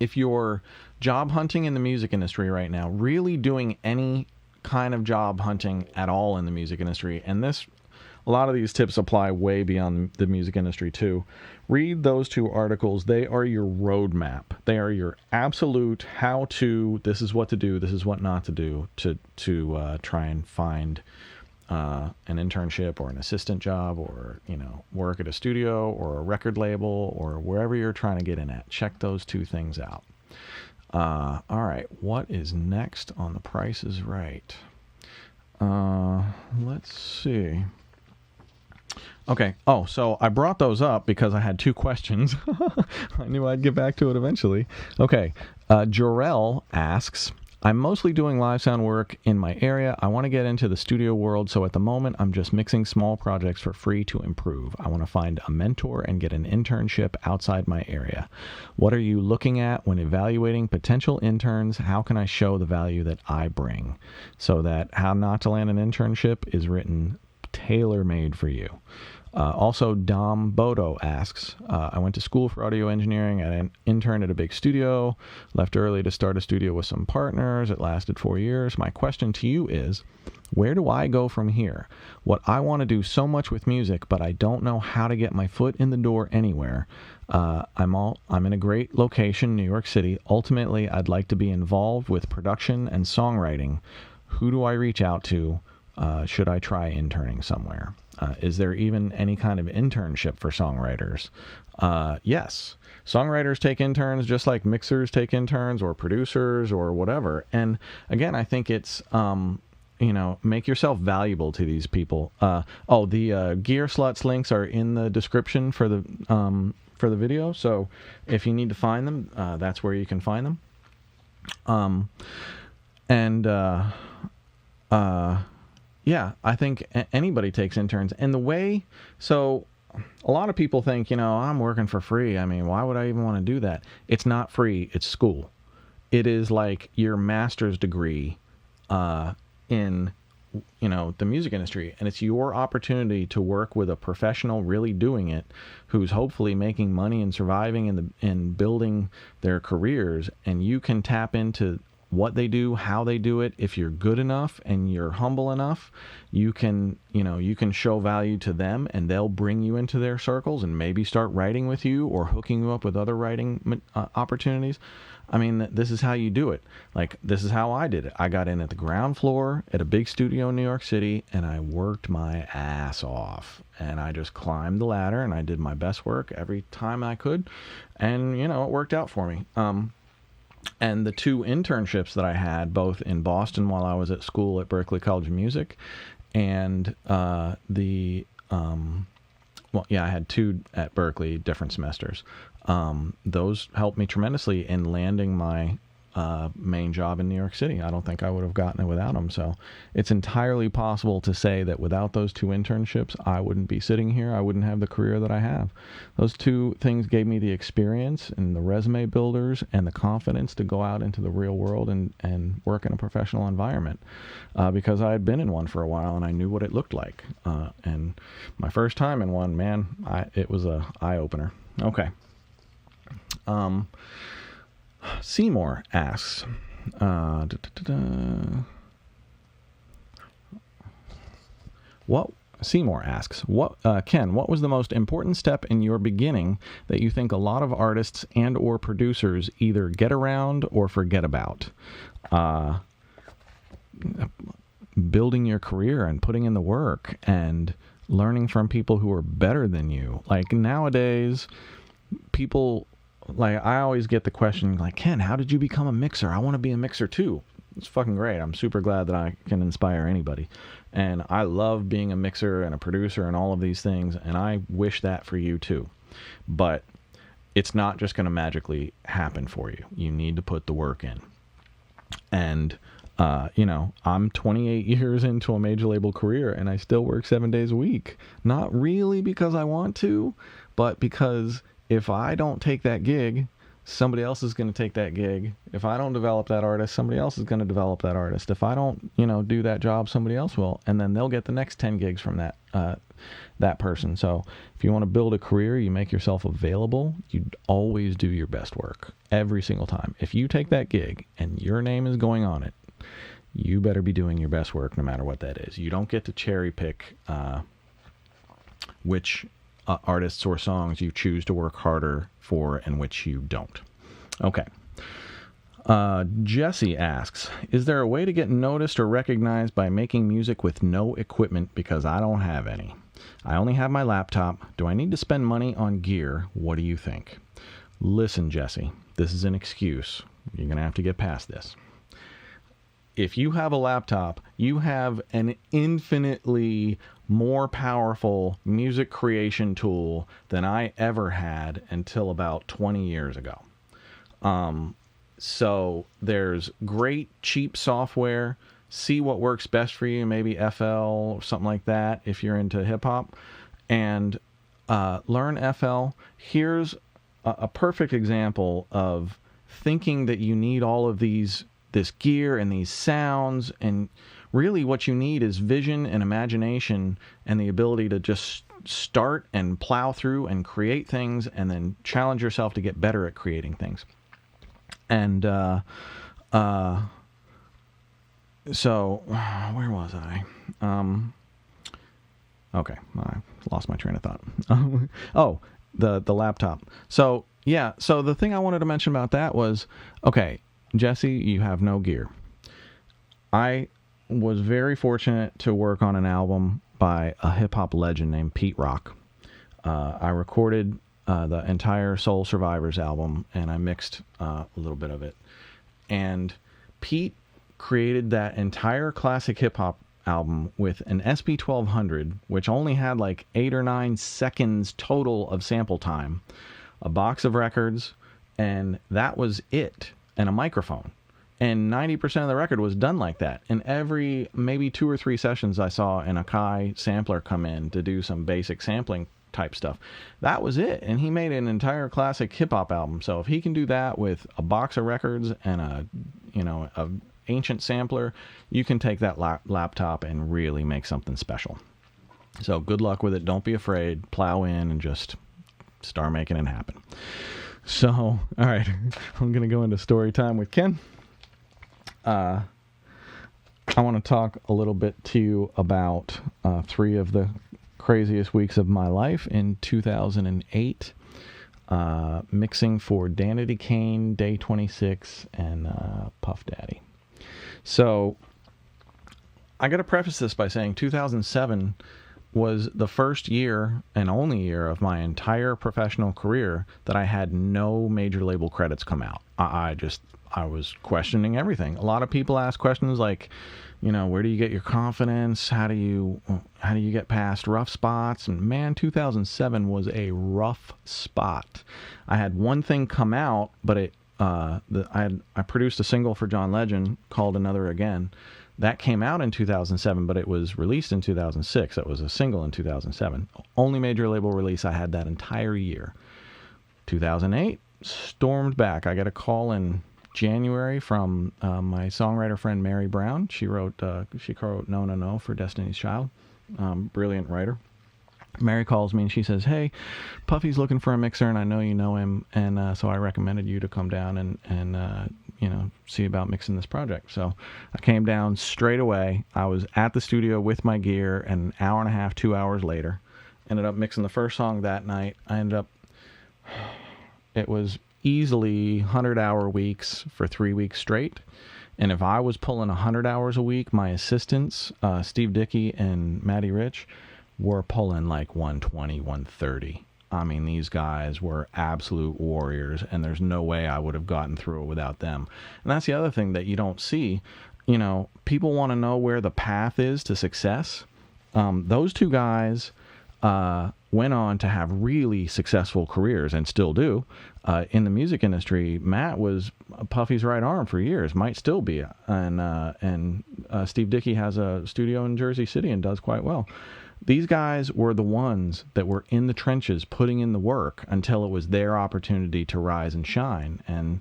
A: if you're job hunting in the music industry right now, really doing any kind of job hunting at all in the music industry, and a lot of these tips apply way beyond the music industry too. Read those 2 articles. They are your roadmap. They are your absolute how-to, this is what to do, this is what not to do to try and find an internship or an assistant job, or work at a studio or a record label or wherever you're trying to get in at. Check those 2 things out. All right, what is next on The Price is Right? Let's see. Okay. Oh, so I brought those up because I had 2 questions. I knew I'd get back to it eventually. Okay. Jorel asks, I'm mostly doing live sound work in my area. I want to get into the studio world, so at the moment I'm just mixing small projects for free to improve. I want to find a mentor and get an internship outside my area. What are you looking at when evaluating potential interns? How can I show the value that I bring? So that How Not to Land an Internship is written tailor-made for you. Also, Dom Bodo asks, I went to school for audio engineering and interned at a big studio, left early to start a studio with some partners. It lasted 4 years. My question to you is, where do I go from here? What I want to do so much with music, but I don't know how to get my foot in the door anywhere. I'm in a great location, New York City. Ultimately, I'd like to be involved with production and songwriting. Who do I reach out to? Should I try interning somewhere? Is there even any kind of internship for songwriters? Yes. Songwriters take interns just like mixers take interns, or producers, or whatever. And again, I think it's, make yourself valuable to these people. The Gear Sluts links are in the description for the video. So if you need to find them, that's where you can find them. Yeah, I think anybody takes interns. And the way, so a lot of people think, I'm working for free. I mean, why would I even want to do that? It's not free. It's school. It is like your master's degree in, the music industry. And it's your opportunity to work with a professional really doing it, who's hopefully making money and surviving and building their careers. And you can tap into what they do, how they do it. If you're good enough and you're humble enough, you can show value to them, and they'll bring you into their circles and maybe start writing with you or hooking you up with other writing opportunities. I mean, this is how you do it. Like, this is how I did it. I got in at the ground floor at a big studio in New York City, and I worked my ass off. And I just climbed the ladder, and I did my best work every time I could. And, it worked out for me. And the 2 internships that I had, both in Boston while I was at school at Berklee College of Music, and I had 2 at Berklee, different semesters. Those helped me tremendously in landing my main job in New York City. I don't think I would have gotten it without them. So it's entirely possible to say that without those 2 internships, I wouldn't be sitting here. I wouldn't have the career that I have. Those 2 things gave me the experience and the resume builders and the confidence to go out into the real world and work in a professional environment, because I had been in one for a while and I knew what it looked like. And my first time in one, man, it was a eye-opener. Okay. Seymour asks, Ken, what was the most important step in your beginning that you think a lot of artists and or producers either get around or forget about? Building your career and putting in the work and learning from people who are better than you. Like, nowadays, people... Like, I always get the question, like, Ken, how did you become a mixer? I want to be a mixer too. It's fucking great. I'm super glad that I can inspire anybody. And I love being a mixer and a producer and all of these things, and I wish that for you too. But it's not just going to magically happen for you. You need to put the work in. And, I'm 28 years into a major label career, and I still work 7 days a week. Not really because I want to, but because... if I don't take that gig, somebody else is going to take that gig. If I don't develop that artist, somebody else is going to develop that artist. If I don't, do that job, somebody else will. And then they'll get the next 10 gigs from that person. So if you want to build a career, you make yourself available. You always do your best work every single time. If you take that gig and your name is going on it, you better be doing your best work no matter what that is. You don't get to cherry pick which... artists or songs you choose to work harder for and which you don't. Okay. Jesse asks, is there a way to get noticed or recognized by making music with no equipment because I don't have any? I only have my laptop. Do I need to spend money on gear? What do you think? Listen, Jesse, this is an excuse. You're going to have to get past this. If you have a laptop, you have an infinitely more powerful music creation tool than I ever had until about 20 years ago. So there's great cheap software. See what works best for you, maybe FL or something like that if you're into hip hop, and learn FL. Here's a perfect example of thinking that you need all of this gear and these sounds, and really what you need is vision and imagination and the ability to just start and plow through and create things and then challenge yourself to get better at creating things. And so where was I? Okay, I lost my train of thought. Oh, the laptop. So yeah, so the thing I wanted to mention about that was, okay, Jesse, you have no gear. I was very fortunate to work on an album by a hip-hop legend named Pete Rock. I recorded the entire Soul Survivors album, and I mixed a little bit of it. And Pete created that entire classic hip-hop album with an SP1200, which only had like 8 or 9 seconds total of sample time, a box of records, and that was it. And a microphone. And 90% of the record was done like that. And every maybe 2 or 3 sessions I saw an Akai sampler come in to do some basic sampling type stuff. That was it. And he made an entire classic hip hop album. So if he can do that with a box of records and a ancient sampler, you can take that laptop and really make something special. So good luck with it. Don't be afraid. Plow in and just start making it happen. So, all right, I'm going to go into story time with Ken. I want to talk a little bit to you about 3 of the craziest weeks of my life in 2008. Mixing for Danity, Kane, Day 26, and Puff Daddy. So, I got to preface this by saying 2007 was the first year and only year of my entire professional career that I had no major label credits come out. I was questioning everything. A lot of people ask questions like, where do you get your confidence? How do you get past rough spots? And man, 2007 was a rough spot. I had one thing come out, but I produced a single for John Legend called Another Again. That came out in 2007, but it was released in 2006. It was a single in 2007. Only major label release I had that entire year. 2008, stormed back. I got a call in January from my songwriter friend Mary Brown. She wrote No No No for Destiny's Child. Brilliant writer. Mary calls me and she says, "Hey, Puffy's looking for a mixer, and I know you know him, and so I recommended you to come down and see about mixing this project." So I came down straight away. I was at the studio with my gear, and an hour and a half, 2 hours later, ended up mixing the first song that night. It was easily 100-hour weeks for 3 weeks straight. And if I was pulling 100 hours a week, my assistants, Steve Dickey and Maddie Rich, were pulling like 120, 130. I mean, these guys were absolute warriors, and there's no way I would have gotten through it without them. And that's the other thing that you don't see. People want to know where the path is to success. Those 2 guys went on to have really successful careers and still do. In the music industry, Matt was Puffy's right arm for years, might still be. And Steve Dickey has a studio in Jersey City and does quite well. These guys were the ones that were in the trenches putting in the work until it was their opportunity to rise and shine. And,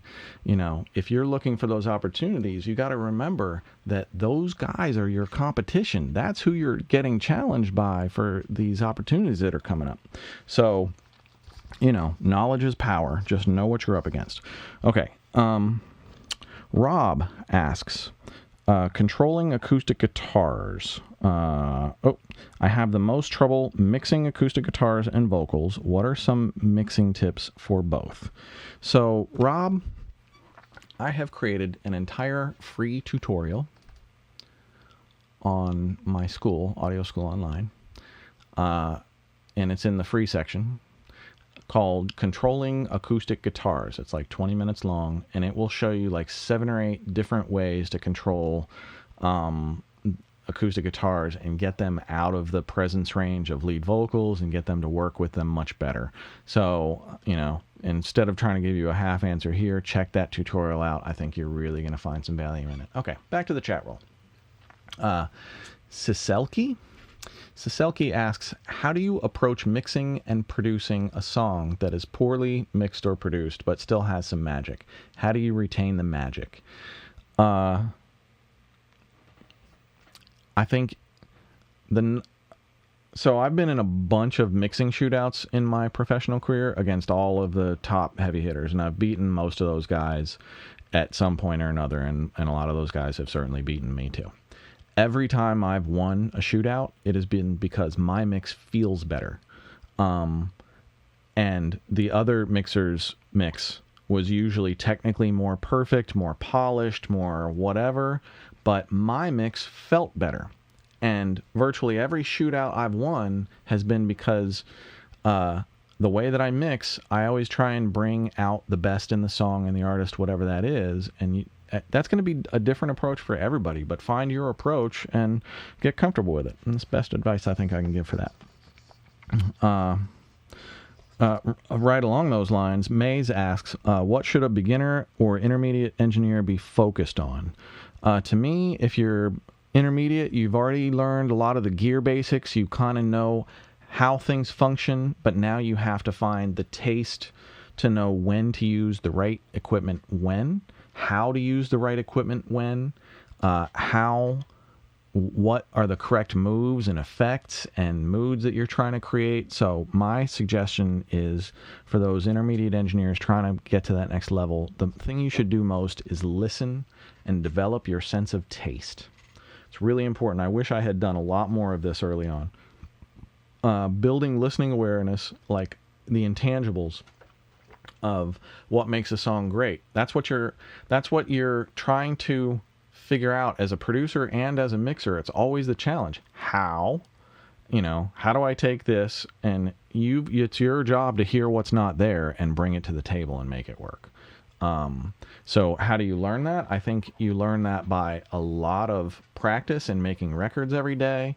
A: if you're looking for those opportunities, you got to remember that those guys are your competition. That's who you're getting challenged by for these opportunities that are coming up. So, knowledge is power. Just know what you're up against. Okay. Rob asks, controlling acoustic guitars. I have the most trouble mixing acoustic guitars and vocals. What are some mixing tips for both? So, Rob, I have created an entire free tutorial on my school, Audio School Online, and it's in the free section, called Controlling Acoustic Guitars. It's like 20 minutes long, and it will show you like 7 or 8 different ways to control acoustic guitars and get them out of the presence range of lead vocals and get them to work with them much better. So, instead of trying to give you a half answer here, check that tutorial out. I think you're really going to find some value in it. Okay, back to the chat roll. Siselki asks, how do you approach mixing and producing a song that is poorly mixed or produced but still has some magic? How do you retain the magic? I think so I've been in a bunch of mixing shootouts in my professional career against all of the top heavy hitters, and I've beaten most of those guys at some point or another, and a lot of those guys have certainly beaten me too. Every time I've won a shootout, it has been because my mix feels better. And the other mixer's mix was usually technically more perfect, more polished, more whatever, but my mix felt better. And virtually every shootout I've won has been because the way that I mix, I always try and bring out the best in the song and the artist, whatever that is, and that's going to be a different approach for everybody, but find your approach and get comfortable with it. And that's best advice I think I can give for that. Right along those lines, Maze asks, what should a beginner or intermediate engineer be focused on? To me, if you're intermediate, you've already learned a lot of the gear basics. You kind of know how things function, but now you have to find the taste to know when to use the right equipment when, how to use the right equipment when, what are the correct moves and effects and moods that you're trying to create. So my suggestion is for those intermediate engineers trying to get to that next level, the thing you should do most is listen and develop your sense of taste. It's really important. I wish I had done a lot more of this early on. Building listening awareness, like the intangibles of what makes a song great. That's what you're trying to figure out as a producer and as a mixer. It's always the challenge. How do I take this, and it's your job to hear what's not there and bring it to the table and make it work. So how do you learn that? I think you learn that by a lot of practice and making records every day.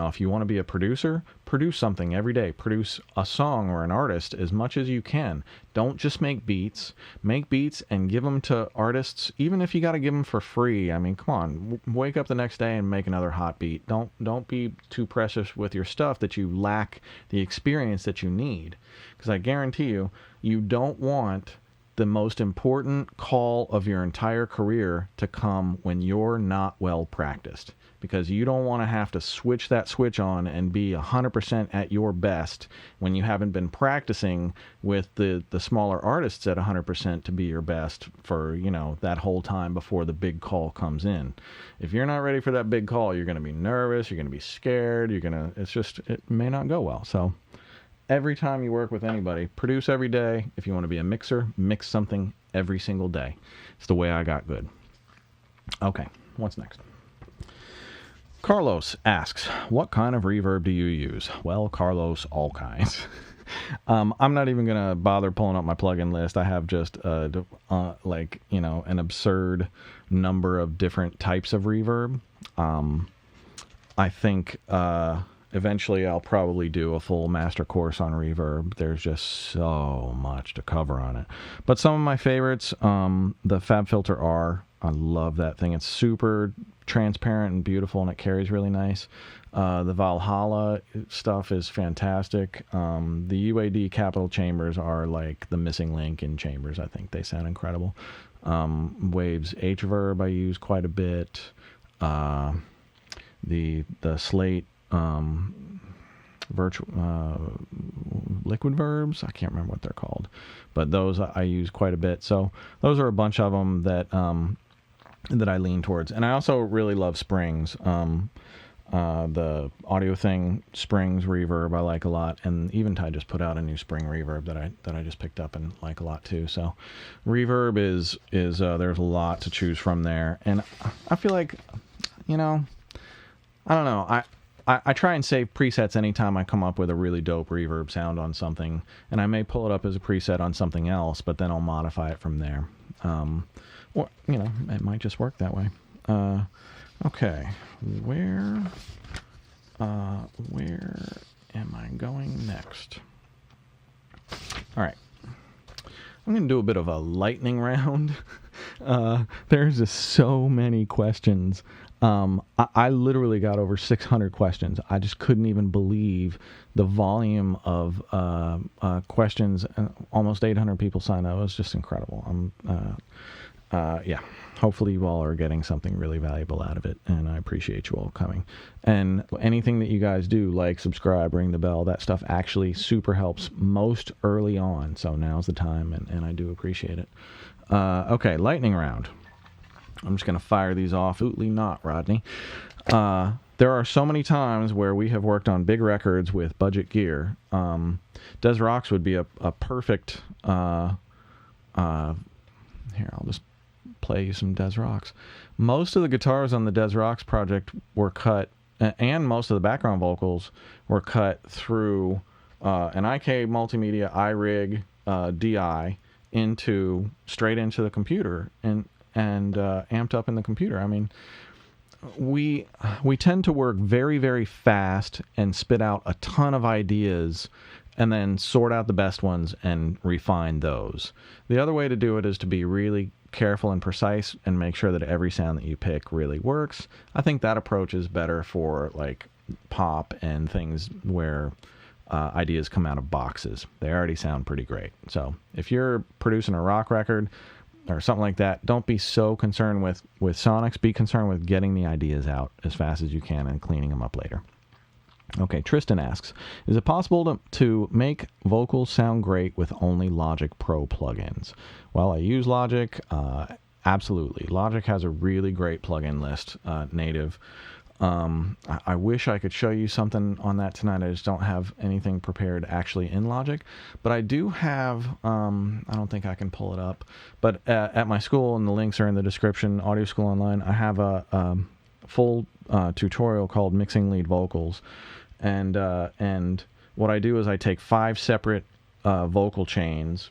A: If you want to be a producer, produce something every day. Produce a song or an artist as much as you can. Don't just make beats. Make beats and give them to artists, even if you got to give them for free. I mean, come on, wake up the next day and make another hot beat. Don't be too precious with your stuff that you lack the experience that you need. Because I guarantee you, you don't want the most important call of your entire career to come when you're not well practiced, because you don't want to have to switch that switch on and be 100% at your best when you haven't been practicing with the smaller artists at 100% to be your best for, that whole time before the big call comes in. If you're not ready for that big call, you're going to be nervous, you're going to be scared, it may not go well. So every time you work with anybody, produce every day. If you want to be a mixer, mix something every single day. It's the way I got good. Okay, what's next? Carlos asks, what kind of reverb do you use? Well, Carlos, all kinds. I'm not even going to bother pulling up my plugin list. I have just an absurd number of different types of reverb. I think eventually I'll probably do a full master course on reverb. There's just so much to cover on it. But some of my favorites, the FabFilter R, I love that thing. It's super transparent and beautiful, and it carries really nice. The Valhalla stuff is fantastic. The UAD Capital Chambers are like the missing link in chambers. I think they sound incredible. Waves H-Verb I use quite a bit. The Slate liquid verbs, I can't remember what they're called, but those I use quite a bit. So those are a bunch of them that I lean towards. And I also really love Springs. The Audio Thing Springs reverb I like a lot, and Eventide just put out a new Spring reverb that I just picked up and like a lot too. So reverb is there's a lot to choose from there, and I feel like, I don't know, I try and save presets anytime I come up with a really dope reverb sound on something, and I may pull it up as a preset on something else, but then I'll modify it from there. Or, it might just work that way. Okay, where am I going next? All right, I'm going to do a bit of a lightning round. There's just so many questions. I literally got over 600 questions. I just couldn't even believe the volume of questions. Almost 800 people signed up. It was just incredible. Hopefully you all are getting something really valuable out of it, and I appreciate you all coming. And anything that you guys do, like, subscribe, ring the bell, that stuff actually super helps most early on. So now's the time, and I do appreciate it. Okay, lightning round. I'm just going to fire these off. Ootly not, Rodney. There are so many times where we have worked on big records with budget gear. Des Rocks would be a perfect... here, I'll just play you some Des Rocks. Most of the guitars on the Des Rocks project were cut, and most of the background vocals were cut through an IK Multimedia iRig DI straight into the computer and amped up in the computer. I mean, we tend to work very, very fast and spit out a ton of ideas and then sort out the best ones and refine those. The other way to do it is to be really careful and precise and make sure that every sound that you pick really works. I think that approach is better for like pop and things where ideas come out of boxes. They already sound pretty great. So if you're producing a rock record or something like that, don't be so concerned with sonics. Be concerned with getting the ideas out as fast as you can and cleaning them up later. Okay, Tristan asks, is it possible to make vocals sound great with only Logic Pro plugins? Well, I use Logic. Absolutely. Logic has a really great plugin list, native. I wish I could show you something on that tonight. I just don't have anything prepared actually in Logic. But I do have, I don't think I can pull it up, but at my school, and the links are in the description, Audio School Online, I have a full tutorial called Mixing Lead Vocals. And what I do is I take 5 separate vocal chains,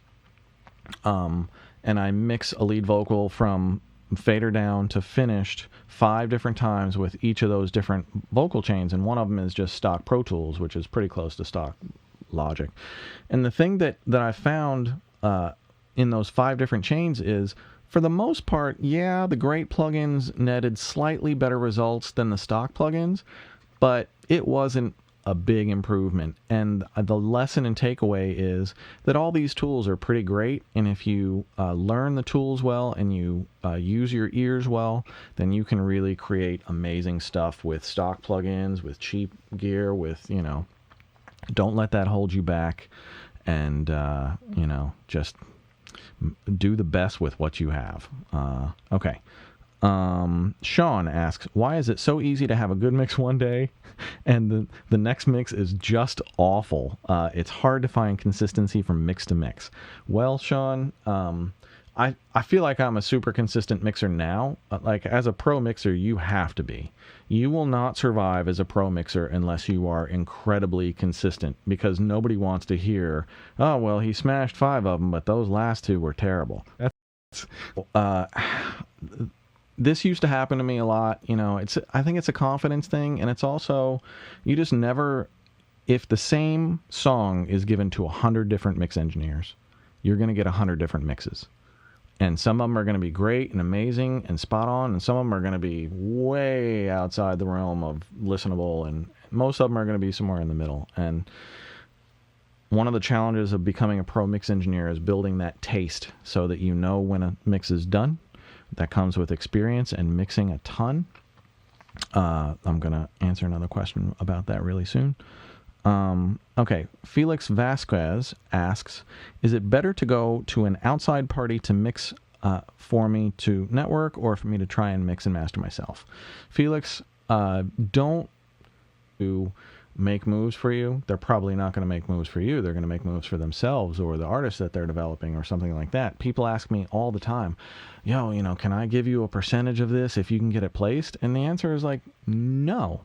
A: and I mix a lead vocal from fader down to finished 5 different times with each of those different vocal chains, and one of them is just stock Pro Tools, which is pretty close to stock Logic. And the thing that I found in those 5 different chains is, for the most part, yeah, the great plugins netted slightly better results than the stock plugins, but it wasn't a big improvement. And the lesson and takeaway is that all these tools are pretty great, and if you learn the tools well and you use your ears well, then you can really create amazing stuff with stock plugins, with cheap gear, with, don't let that hold you back, and just do the best with what you have. Okay. Sean asks, why is it so easy to have a good mix one day and the next mix is just awful? It's hard to find consistency from mix to mix. Well, Sean, I feel like I'm a super consistent mixer now. Like, as a pro mixer, you have to be. You will not survive as a pro mixer unless you are incredibly consistent, because nobody wants to hear, oh, well, he smashed 5 of them, but those last 2 were terrible. This used to happen to me a lot. I think it's a confidence thing, and it's also, you just never, if the same song is given to 100 different mix engineers, you're going to get 100 different mixes. And some of them are going to be great and amazing and spot on, and some of them are going to be way outside the realm of listenable, and most of them are going to be somewhere in the middle. And one of the challenges of becoming a pro mix engineer is building that taste so that you know when a mix is done. That comes with experience and mixing a ton. I'm going to answer another question about that really soon. Okay, Felix Vasquez asks, is it better to go to an outside party to mix for me to network, or for me to try and mix and master myself? Felix, don't make moves for you. They're probably not going to make moves for you. They're going to make moves for themselves or the artist that they're developing or something like that. People ask me all the time, can I give you a percentage of this if you can get it placed? And the answer is no.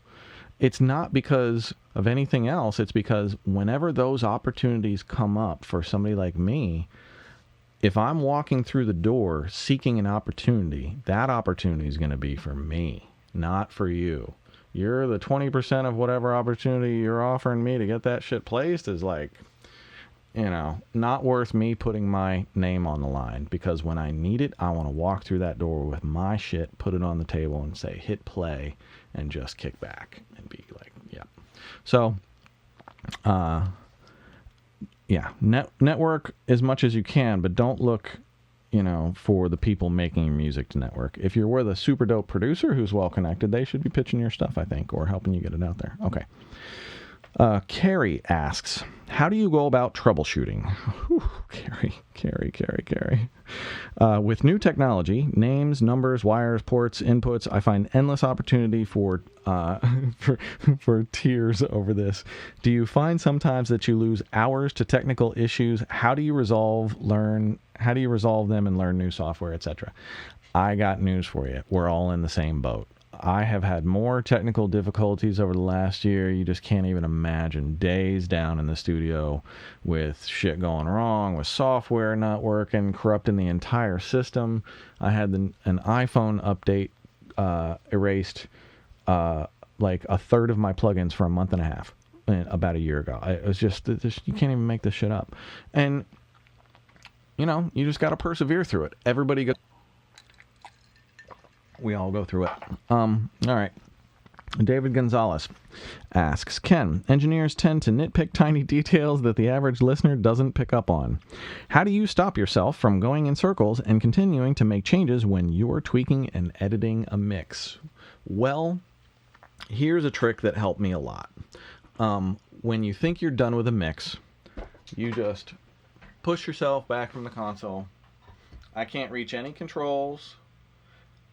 A: It's not because of anything else. It's because whenever those opportunities come up for somebody like me, if I'm walking through the door seeking an opportunity, that opportunity is going to be for me, not for you. You're the 20% of whatever opportunity you're offering me to get that shit placed is not worth me putting my name on the line, because when I need it, I want to walk through that door with my shit, put it on the table and say, hit play, and just kick back and be like, yeah. So, network as much as you can, but don't look, for the people making your music to network. If you're with a super dope producer who's well connected, they should be pitching your stuff, I think, or helping you get it out there. Okay. Carrie asks, how do you go about troubleshooting? Whew, Carrie. With new technology, names, numbers, wires, ports, inputs, I find endless opportunity for tears over this. Do you find sometimes that you lose hours to technical issues? How do you resolve them and learn new software, etc.? I got news for you. We're all in the same boat. I have had more technical difficulties over the last year. You just can't even imagine. Days down in the studio with shit going wrong, with software not working, corrupting the entire system. I had an iPhone update erased like a third of my plugins for a month and a half about a year ago. It was just, you can't even make this shit up. And, you just got to persevere through it. We all go through it. All right. David Gonzalez asks, Ken, engineers tend to nitpick tiny details that the average listener doesn't pick up on. How do you stop yourself from going in circles and continuing to make changes when you're tweaking and editing a mix? Well, here's a trick that helped me a lot. When you think you're done with a mix, you just push yourself back from the console. I can't reach any controls,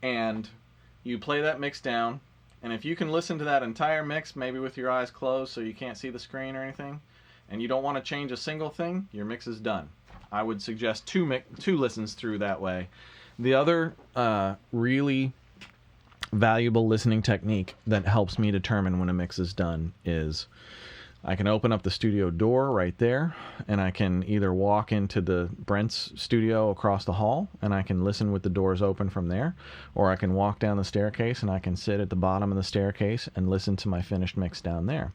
A: and you play that mix down. And if you can listen to that entire mix, maybe with your eyes closed so you can't see the screen or anything, and you don't want to change a single thing, your mix is done. I would suggest two listens through that way. The other really valuable listening technique that helps me determine when a mix is done is I can open up the studio door right there, and I can either walk into the Brent's studio across the hall, and I can listen with the doors open from there, or I can walk down the staircase, and I can sit at the bottom of the staircase and listen to my finished mix down there.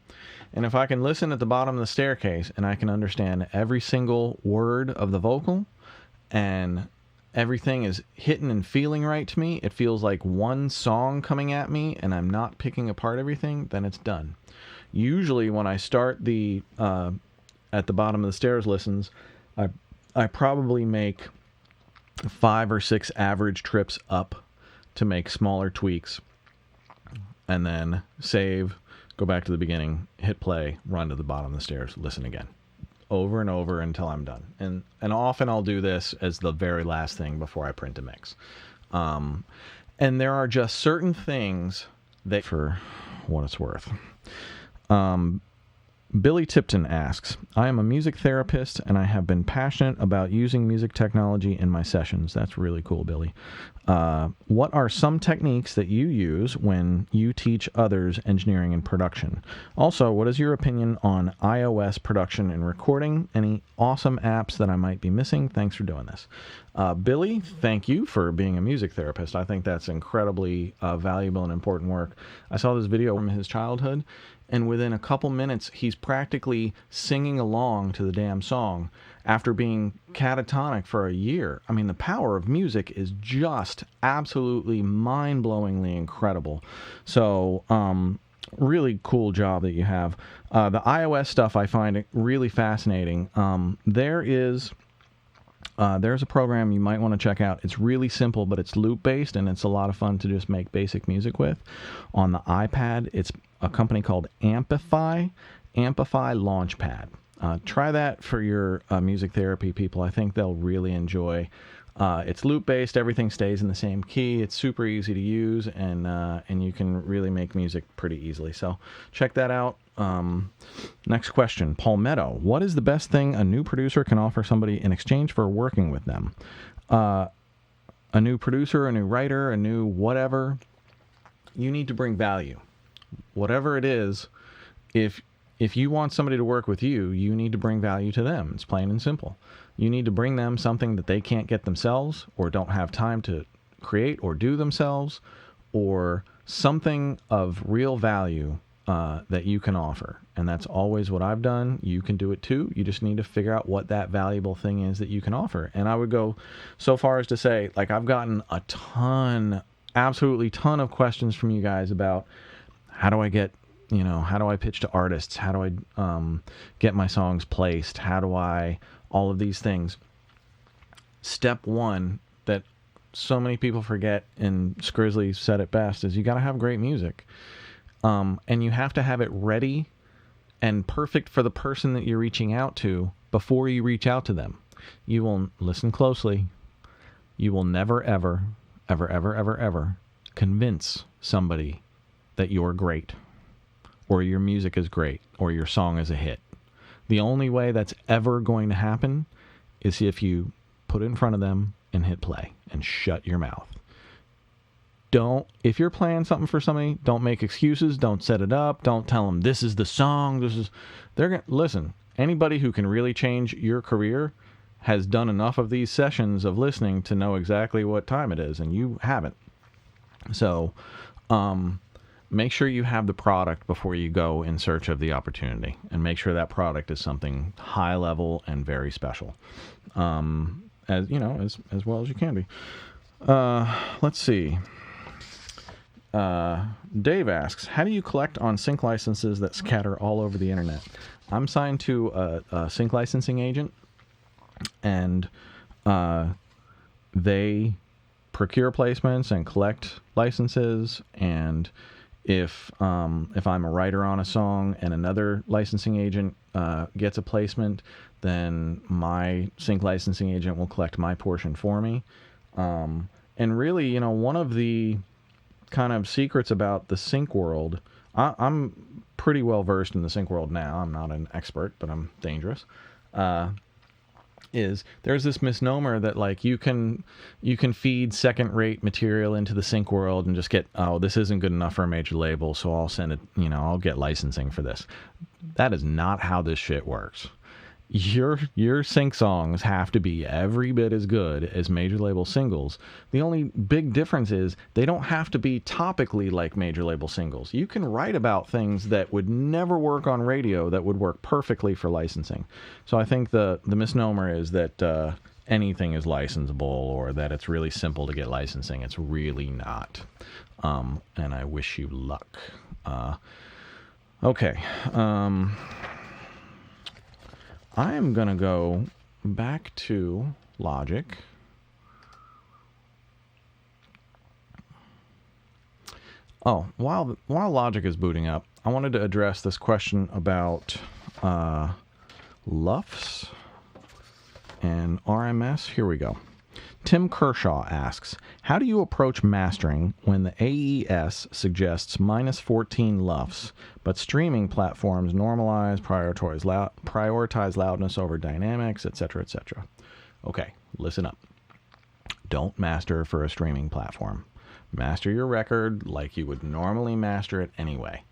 A: And if I can listen at the bottom of the staircase, and I can understand every single word of the vocal, and everything is hitting and feeling right to me, it feels like one song coming at me, and I'm not picking apart everything, then it's done. Usually when I start the at the bottom of the stairs listens, I probably make 5 or 6 average trips up to make smaller tweaks, and then save, go back to the beginning, hit play, run to the bottom of the stairs, listen again, over and over until I'm done. And often I'll do this as the very last thing before I print a mix. And there are just certain things that, for what it's worth. Billy Tipton asks, I am a music therapist and I have been passionate about using music technology in my sessions. That's really cool, Billy. What are some techniques that you use when you teach others engineering and production? Also, what is your opinion on iOS production and recording? Any awesome apps that I might be missing? Thanks for doing this. Billy, thank you for being a music therapist. I think that's incredibly valuable and important work. I saw this video from his childhood, and within a couple minutes, he's practically singing along to the damn song after being catatonic for a year. I mean, the power of music is just absolutely mind-blowingly incredible. So, really cool job that you have. The iOS stuff I find really fascinating. There's a program you might want to check out. It's really simple, but it's loop-based, and it's a lot of fun to just make basic music with. On the iPad, it's a company called Amplify Launchpad. Try that for your music therapy people. I think they'll really enjoy. It's loop-based. Everything stays in the same key. It's super easy to use, and you can really make music pretty easily. So check that out. Next question, Palmetto. What is the best thing a new producer can offer somebody in exchange for working with them? A new producer, a new writer, a new whatever. You need to bring value. Whatever it is, if you want somebody to work with you, you need to bring value to them. It's plain and simple. You need to bring them something that they can't get themselves, or don't have time to create or do themselves, or something of real value that you can offer. And that's always what I've done. You can do it too. You just need to figure out what that valuable thing is that you can offer. And I would go so far as to say, like, I've gotten a ton, absolutely ton of questions from you guys about how do I get, how do I pitch to artists? How do I get my songs placed? How do I, all of these things. Step one that so many people forget, and Skrizzly said it best, is you got to have great music. And you have to have it ready and perfect for the person that you're reaching out to before you reach out to them. You will, listen closely, you will never, ever, ever, ever, ever, ever convince somebody that you're great, or your music is great, or your song is a hit. The only way that's ever going to happen is if you put it in front of them and hit play and shut your mouth. If you're playing something for somebody, don't make excuses, don't set it up, don't tell them this is the song, listen, anybody who can really change your career has done enough of these sessions of listening to know exactly what time it is, and you haven't. So, make sure you have the product before you go in search of the opportunity, and make sure that product is something high level and very special, as well as you can be. Let's see. Dave asks, how do you collect on sync licenses that scatter all over the internet? I'm signed to a sync licensing agent, and they procure placements and collect licenses. And if I'm a writer on a song and another licensing agent gets a placement, then my sync licensing agent will collect my portion for me. And really, one of the kind of secrets about the sync world, I'm pretty well versed in the sync world now. I'm not an expert, but I'm dangerous. Is there's this misnomer that like you can feed second rate material into the sync world and just get, oh, this isn't good enough for a major label, so I'll send it, I'll get licensing for this. That is not how this shit works. Your sync songs have to be every bit as good as major label singles. The only big difference is they don't have to be topically like major label singles. You can write about things that would never work on radio that would work perfectly for licensing. So I think the misnomer is that anything is licensable or that it's really simple to get licensing. It's really not. And I wish you luck. Okay. I am going to go back to Logic. Oh, while Logic is booting up, I wanted to address this question about LUFS and RMS. Here we go. Tim Kershaw asks, how do you approach mastering when the AES suggests -14 LUFS, but streaming platforms normalize, prioritize loudness over dynamics, etc., etc.? Okay, listen up. Don't master for a streaming platform. Master your record like you would normally master it anyway.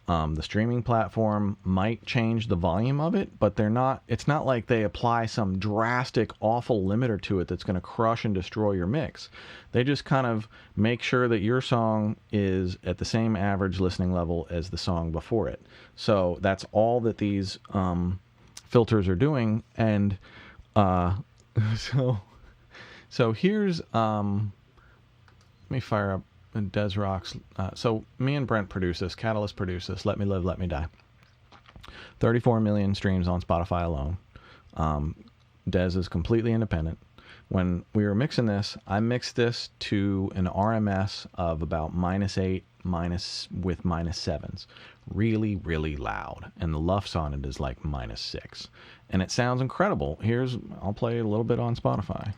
A: The streaming platform might change the volume of it, but it's not like they apply some drastic, awful limiter to it that's going to crush and destroy your mix. They just kind of make sure that your song is at the same average listening level as the song before it. So that's all that these filters are doing. And so here's, let me fire up Des Rocks. So me and Brent produce this. Catalyst produce this. Let Me Live, Let Me Die. 34 million streams on Spotify alone. Des is completely independent. When we were mixing this, I mixed this to an RMS of about -8 with -7s. Really, really loud. And the LUFS on it is like -6. And it sounds incredible. I'll play a little bit on Spotify.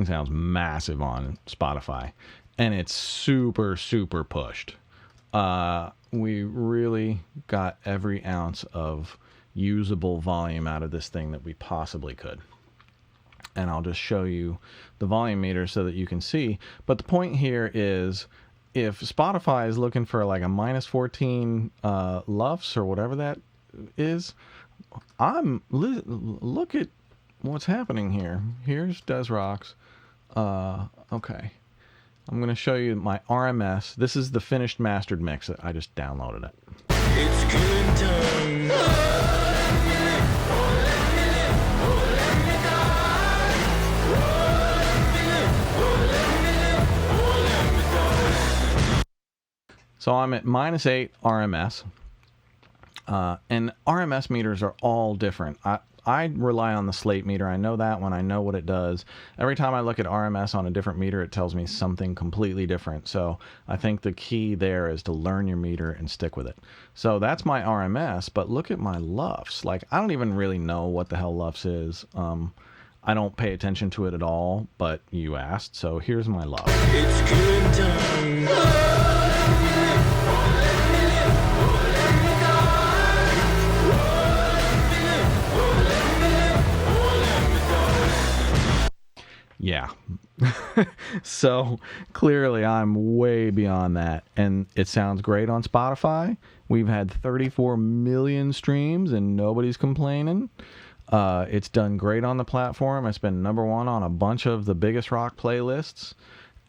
A: Sounds massive on Spotify, and it's super pushed. We really got every ounce of usable volume out of this thing that we possibly could, and I'll just show you the volume meter so that you can see. But the point here is, if Spotify is looking for like a -14 LUFS or whatever that is, look at what's happening here. Here's Des Rocks. Okay. I'm going to show you my RMS. This is the finished mastered mix. I just downloaded it. It's killing time. So I'm at -8 RMS. And RMS meters are all different. I rely on the slate meter. I know that one. I know what it does. Every time I look at RMS on a different meter, it tells me something completely different. So I think the key there is to learn your meter and stick with it. So that's my RMS, but look at my LUFS. Like, I don't even really know what the hell LUFS is. I don't pay attention to it at all, but you asked, so here's my LUFS. It's good time. Yeah. So clearly I'm way beyond that, and it sounds great on Spotify. We've had 34 million streams and nobody's complaining. It's done great on the platform. It's been #1 on a bunch of the biggest rock playlists.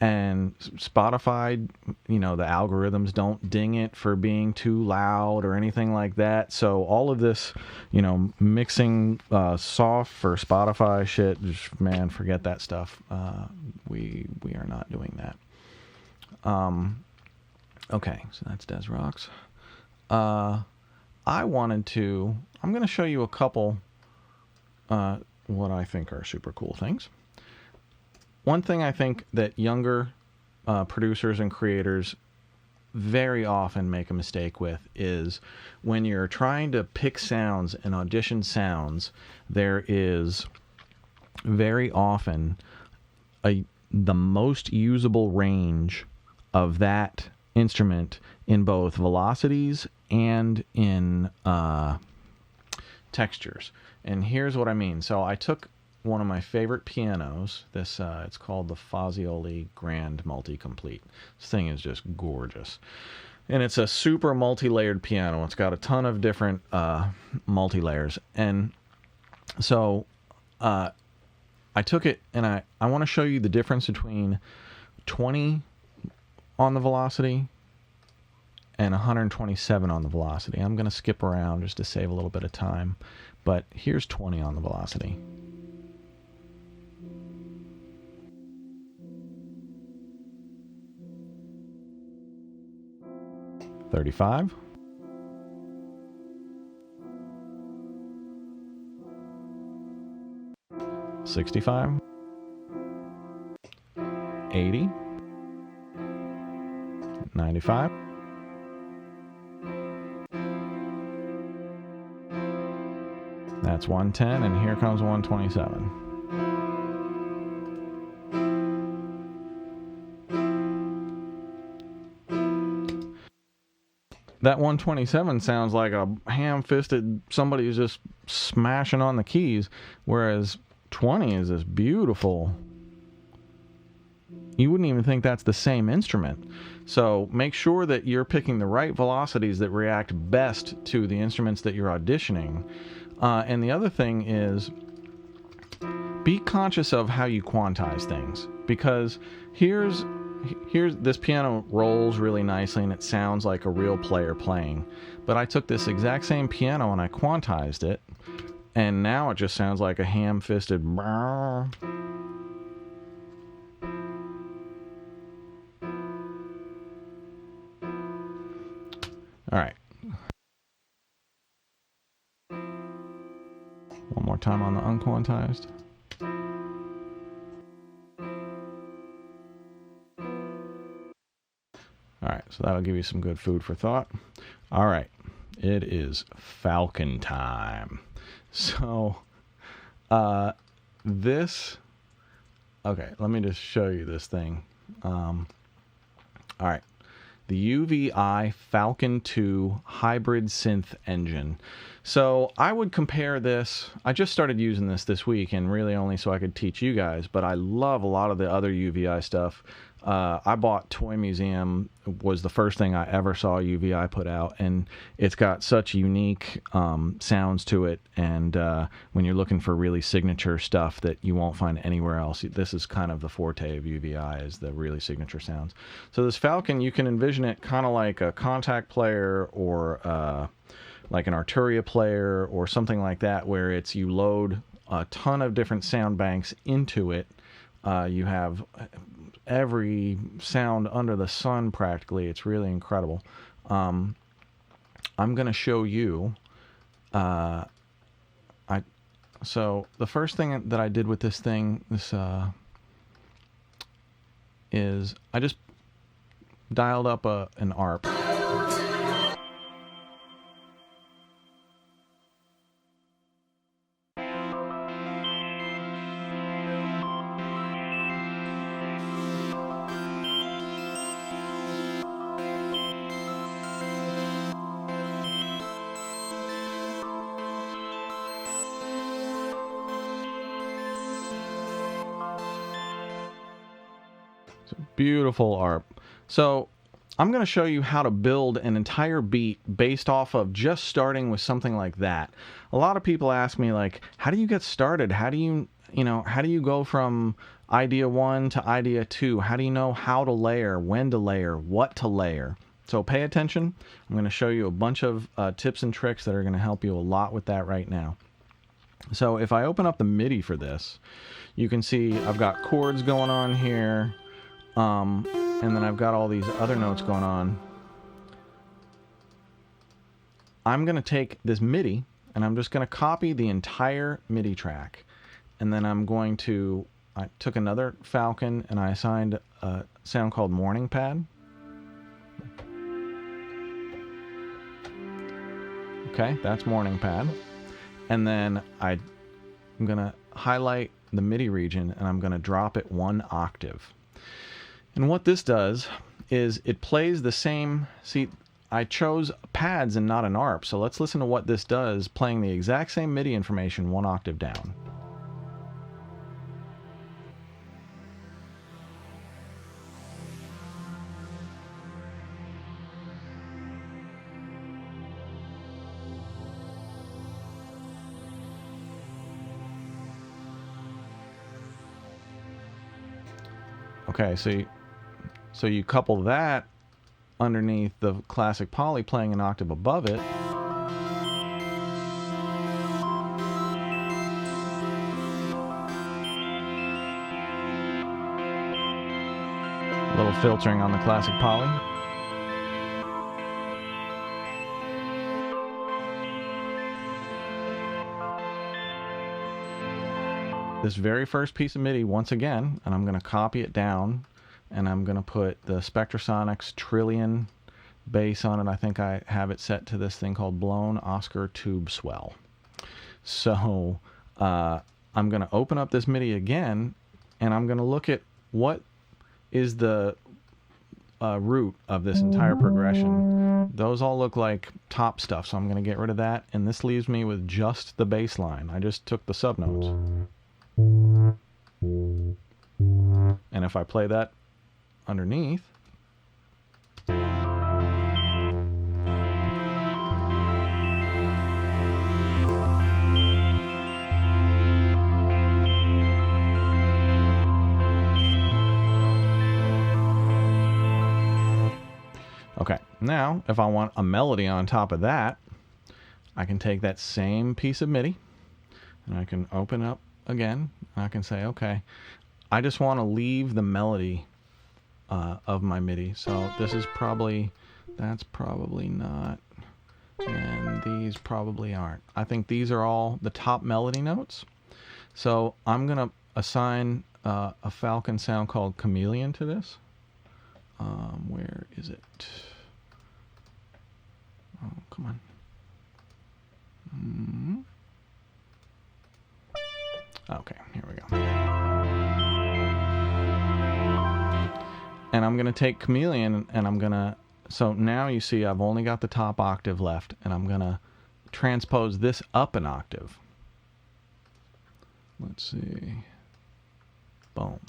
A: And Spotify, you know, the algorithms don't ding it for being too loud or anything like that. So all of this, you know, mixing soft for Spotify shit, just, man, forget that stuff. We are not doing that. Okay, so that's Des Rocks. I'm going to show you a couple what I think are super cool things. One thing I think that younger producers and creators very often make a mistake with is when you're trying to pick sounds and audition sounds, there is very often the most usable range of that instrument in both velocities and in textures. And here's what I mean. So I took one of my favorite pianos. It's called the Fazioli Grand Multi-Complete. This thing is just gorgeous. And it's a super multi-layered piano. It's got a ton of different multi-layers. And so I took it and I want to show you the difference between 20 on the velocity and 127 on the velocity. I'm going to skip around just to save a little bit of time. But here's 20 on the velocity. $35. $65. $80. $95. That's 110, and here comes 127. That 127 sounds like a ham-fisted somebody who's just smashing on the keys, whereas 20 is this beautiful. You wouldn't even think that's the same instrument. So make sure that you're picking the right velocities that react best to the instruments that you're auditioning. And the other thing is, be conscious of how you quantize things, because here's this piano rolls really nicely and it sounds like a real player playing, but I took this exact same piano and I quantized it, and now it just sounds like a ham-fisted. All right, one more time on the unquantized. All right, so that'll give you some good food for thought. All right, it is Falcon time. So, okay, let me just show you this thing. All right, the UVI Falcon2 hybrid synth engine. So I would compare this, I just started using this week, and really only so I could teach you guys, but I love a lot of the other UVI stuff. I bought Toy Museum, was the first thing I ever saw UVI put out, and it's got such unique sounds to it, and when you're looking for really signature stuff that you won't find anywhere else, this is kind of the forte of UVI, is the really signature sounds. So this Falcon, you can envision it kind of like a contact player, or like an Arturia player or something like that, where it's you load a ton of different sound banks into it. You have every sound under the sun practically. It's really incredible. I'm going to show you. So the first thing that I did with this thing, is I just dialed up an ARP. Beautiful ARP. So I'm going to show you how to build an entire beat based off of just starting with something like that. A lot of people ask me, like, how do you get started? How do you go from idea 1 to idea 2? How do you know how to layer, when to layer, what to layer? So pay attention. I'm going to show you a bunch of tips and tricks that are going to help you a lot with that right now. So if I open up the MIDI for this, you can see I've got chords going on here. And then I've got all these other notes going on. I'm going to take this MIDI and I'm just going to copy the entire MIDI track. And then I took another Falcon and I assigned a sound called Morning Pad. Okay, that's Morning Pad. And then I'm going to highlight the MIDI region and I'm going to drop it 1 octave. And what this does is it plays the same. See, I chose pads and not an ARP, so let's listen to what this does playing the exact same MIDI information 1 octave down. Okay, so you couple that underneath the classic poly playing an octave above it. A little filtering on the classic poly. This very first piece of MIDI once again, and I'm going to copy it down. And I'm going to put the Spectrasonics Trillion bass on it. I think I have it set to this thing called Blown Oscar Tube Swell. So I'm going to open up this MIDI again, and I'm going to look at what is the root of this entire progression. Those all look like top stuff, so I'm going to get rid of that. And this leaves me with just the bass line. I just took the subnotes. And if I play that underneath, okay, now if I want a melody on top of that, I can take that same piece of MIDI and I can open up again. I can say, okay, I just want to leave the melody of my MIDI. So this is that's probably not, and these probably aren't. I think these are all the top melody notes. So I'm going to assign a Falcon sound called Chameleon to this. Where is it? Oh, come on. Okay, here we go. And I'm going to take Chameleon and I'm going to, so now you see I've only got the top octave left, and I'm going to transpose this up an octave. Let's see. Boom.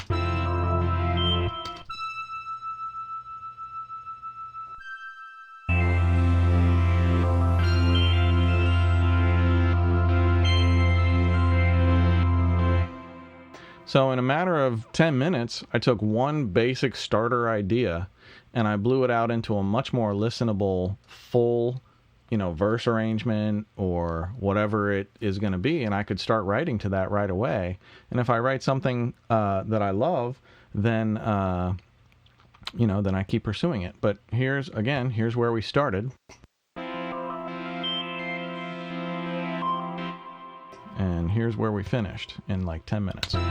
A: So in a matter of 10 minutes, I took one basic starter idea and I blew it out into a much more listenable, full, verse arrangement or whatever it is going to be. And I could start writing to that right away. And if I write something that I love, then, then I keep pursuing it. But here's where we started. And here's where we finished in like 10 minutes. All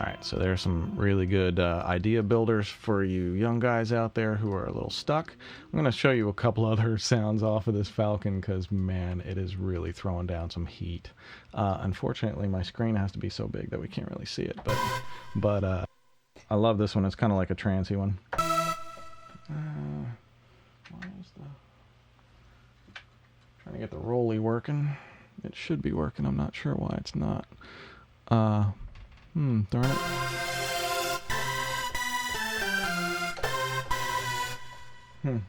A: right, so there's some really good idea builders for you young guys out there who are a little stuck. I'm going to show you a couple other sounds off of this Falcon because, man, it is really throwing down some heat. Unfortunately, my screen has to be so big that we can't really see it, but I love this one. It's kind of like a trancey one. Trying to get the Rolly working. It should be working. I'm not sure why it's not. Darn it.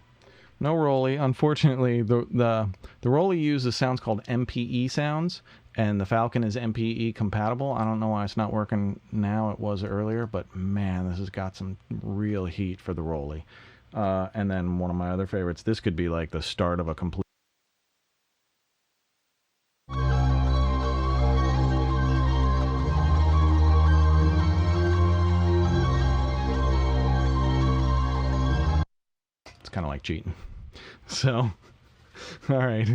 A: No Rolly. Unfortunately, the Rolly uses sounds called MPE sounds, and the Falcon is MPE compatible. I don't know why it's not working now. It was earlier, but man, this has got some real heat for the Rolly. And then one of my other favorites. This could be like the start of a complete. Kind of like cheating. So, all right.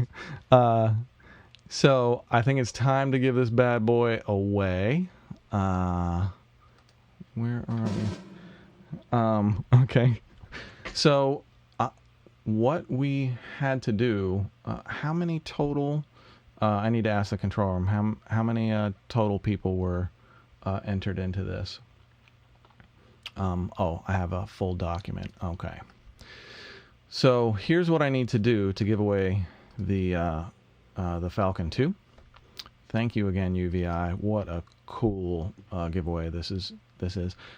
A: So I think it's time to give this bad boy away. Where are we? Okay. So, what we had to do, how many total, I need to ask the control room, how many total people were entered into this? Oh, I have a full document. Okay. So here's what I need to do to give away the Falcon 2. Thank you again, UVI. What a cool giveaway this is.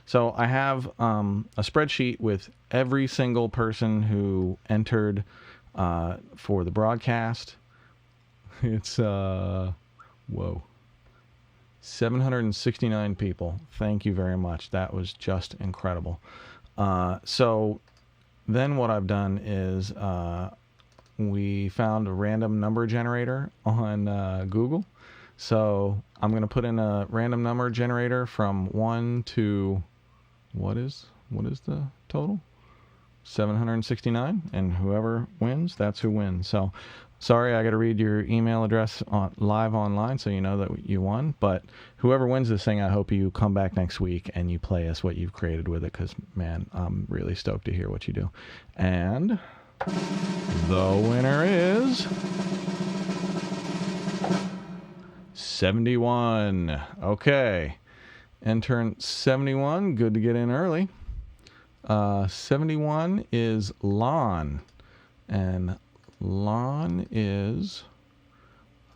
A: So I have a spreadsheet with every single person who entered for the broadcast. It's 769 people. Thank you very much. That was just incredible. So then what I've done is we found a random number generator on Google. So I'm going to put in a random number generator from 1 to, what is the total? 769, and whoever wins, that's who wins. So sorry, I got to read your email address live online so you know that you won. But whoever wins this thing, I hope you come back next week and you play us what you've created with it, because, man, I'm really stoked to hear what you do. And the winner is 71. Okay. Intern 71, good to get in early. 71 is Lon. And Lon is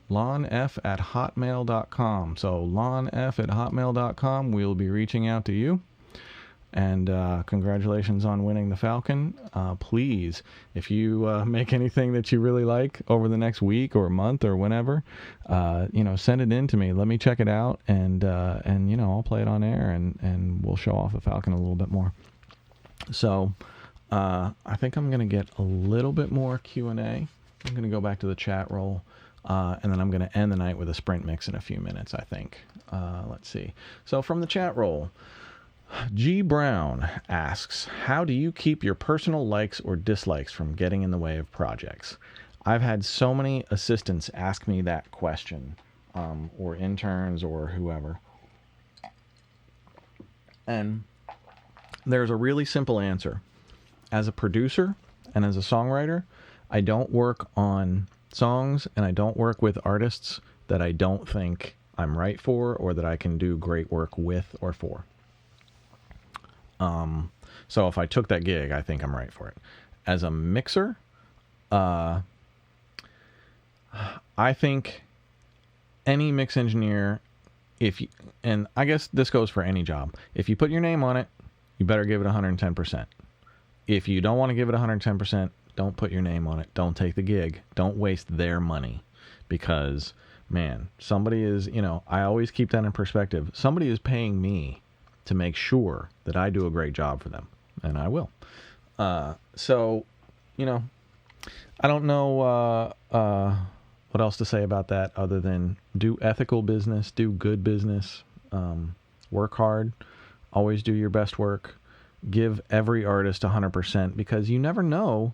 A: lonf@hotmail.com. So lonf@hotmail.com. We'll be reaching out to you. And congratulations on winning the Falcon. Please, if you make anything that you really like over the next week or month or whenever, send it in to me. Let me check it out, and I'll play it on air, and we'll show off the Falcon a little bit more. So I think I'm going to get a little bit more Q&A. I'm going to go back to the chat roll, and then I'm going to end the night with a sprint mix in a few minutes, I think. Let's see. So from the chat roll, G. Brown asks, how do you keep your personal likes or dislikes from getting in the way of projects? I've had so many assistants ask me that question, or interns or whoever. And there's a really simple answer. As a producer and as a songwriter, I don't work on songs and I don't work with artists that I don't think I'm right for or that I can do great work with or for. So if I took that gig, I think I'm right for it. As a mixer, I think any mix engineer, and I guess this goes for any job, if you put your name on it, you better give it 110%. If you don't want to give it 110%, don't put your name on it. Don't take the gig. Don't waste their money, because, man, somebody is, I always keep that in perspective. Somebody is paying me to make sure that I do a great job for them, and I will. So, I don't know what else to say about that other than do ethical business, do good business, work hard, always do your best work, give every artist 100%, because you never know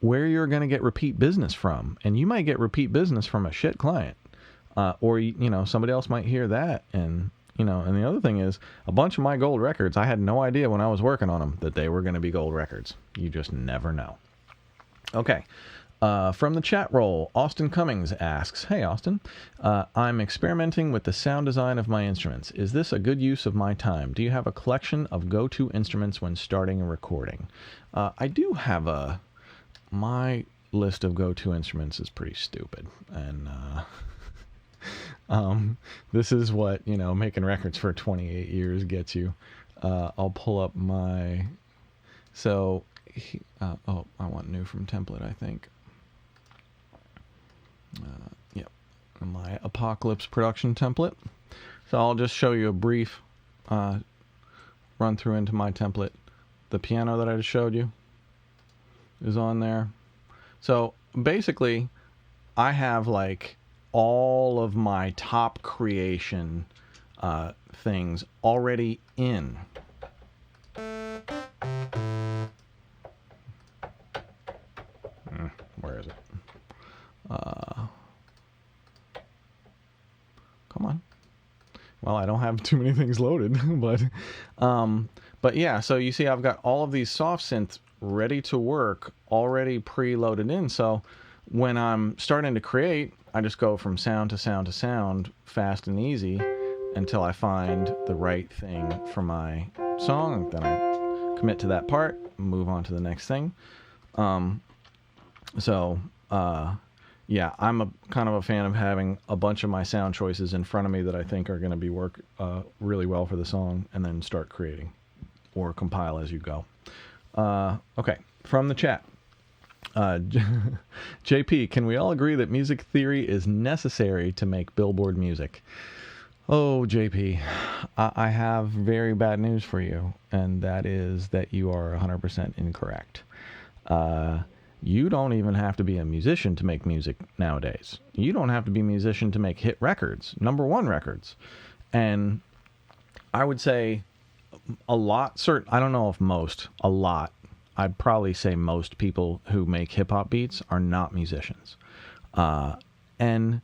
A: where you're going to get repeat business from, and you might get repeat business from a shit client, or somebody else might hear that, and and the other thing is, a bunch of my gold records, I had no idea when I was working on them that they were going to be gold records. You just never know. Okay. From the chat roll, Austin Cummings asks, hey, Austin, I'm experimenting with the sound design of my instruments. Is this a good use of my time? Do you have a collection of go-to instruments when starting a recording? I do have my list of go-to instruments is pretty stupid. And This is what, making records for 28 years gets you. I'll pull up my... So, I want new from template, I think. Yep. My Apocalypse production template. So I'll just show you a brief run through into my template. The piano that I just showed you is on there. So basically, I have like all of my top creation things already in. Where is it? Come on. Well, I don't have too many things loaded, but yeah, so you see I've got all of these soft synths ready to work, already pre-loaded in. So when I'm starting to create, I just go from sound to sound to sound, fast and easy, until I find the right thing for my song. Then I commit to that part, move on to the next thing. Yeah, I'm kind of a fan of having a bunch of my sound choices in front of me that I think are going to be work really well for the song, and then start creating or compile as you go. Okay, from the chat. JP, can we all agree that music theory is necessary to make billboard music? Oh, JP, I have very bad news for you, and that is that you are 100% incorrect. You don't even have to be a musician to make music nowadays. You don't have to be a musician to make hit records, #1 records. And I would say a lot, I don't know if most, a lot, I'd probably say most people who make hip-hop beats are not musicians. And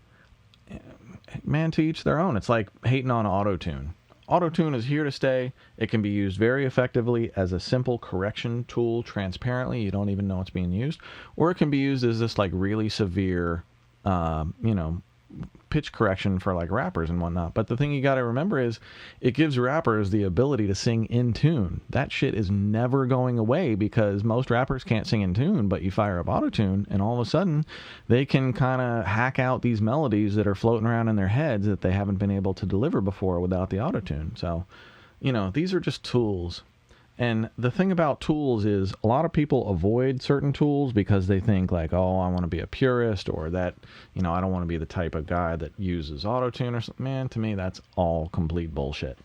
A: man, to each their own. It's like hating on auto-tune. Auto-tune is here to stay. It can be used very effectively as a simple correction tool transparently. You don't even know it's being used. Or it can be used as this like really severe, pitch correction for like rappers and whatnot. But the thing you got to remember is it gives rappers the ability to sing in tune. That shit is never going away because most rappers can't sing in tune, but you fire up auto-tune and all of a sudden they can kind of hack out these melodies that are floating around in their heads that they haven't been able to deliver before without the auto-tune. So, these are just tools. And the thing about tools is a lot of people avoid certain tools because they think like, oh, I want to be a purist, or that, I don't want to be the type of guy that uses auto-tune or something. Man, to me, that's all complete bullshit.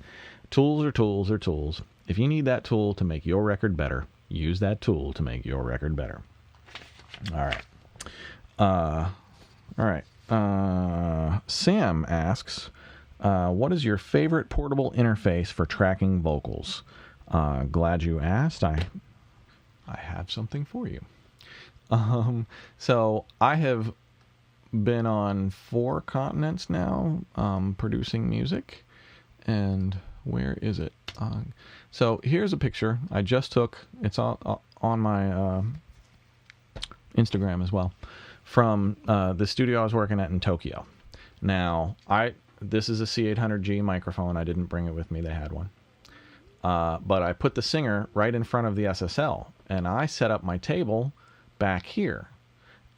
A: Tools are tools are tools. If you need that tool to make your record better, use that tool to make your record better. All right. Sam asks, what is your favorite portable interface for tracking vocals? Glad you asked. I have something for you. So I have been on 4 continents now, producing music. And where is it? So here's a picture I just took. It's on my Instagram as well, from the studio I was working at in Tokyo. Now, this is a C800G microphone. I didn't bring it with me. They had one. But I put the singer right in front of the SSL, and I set up my table back here.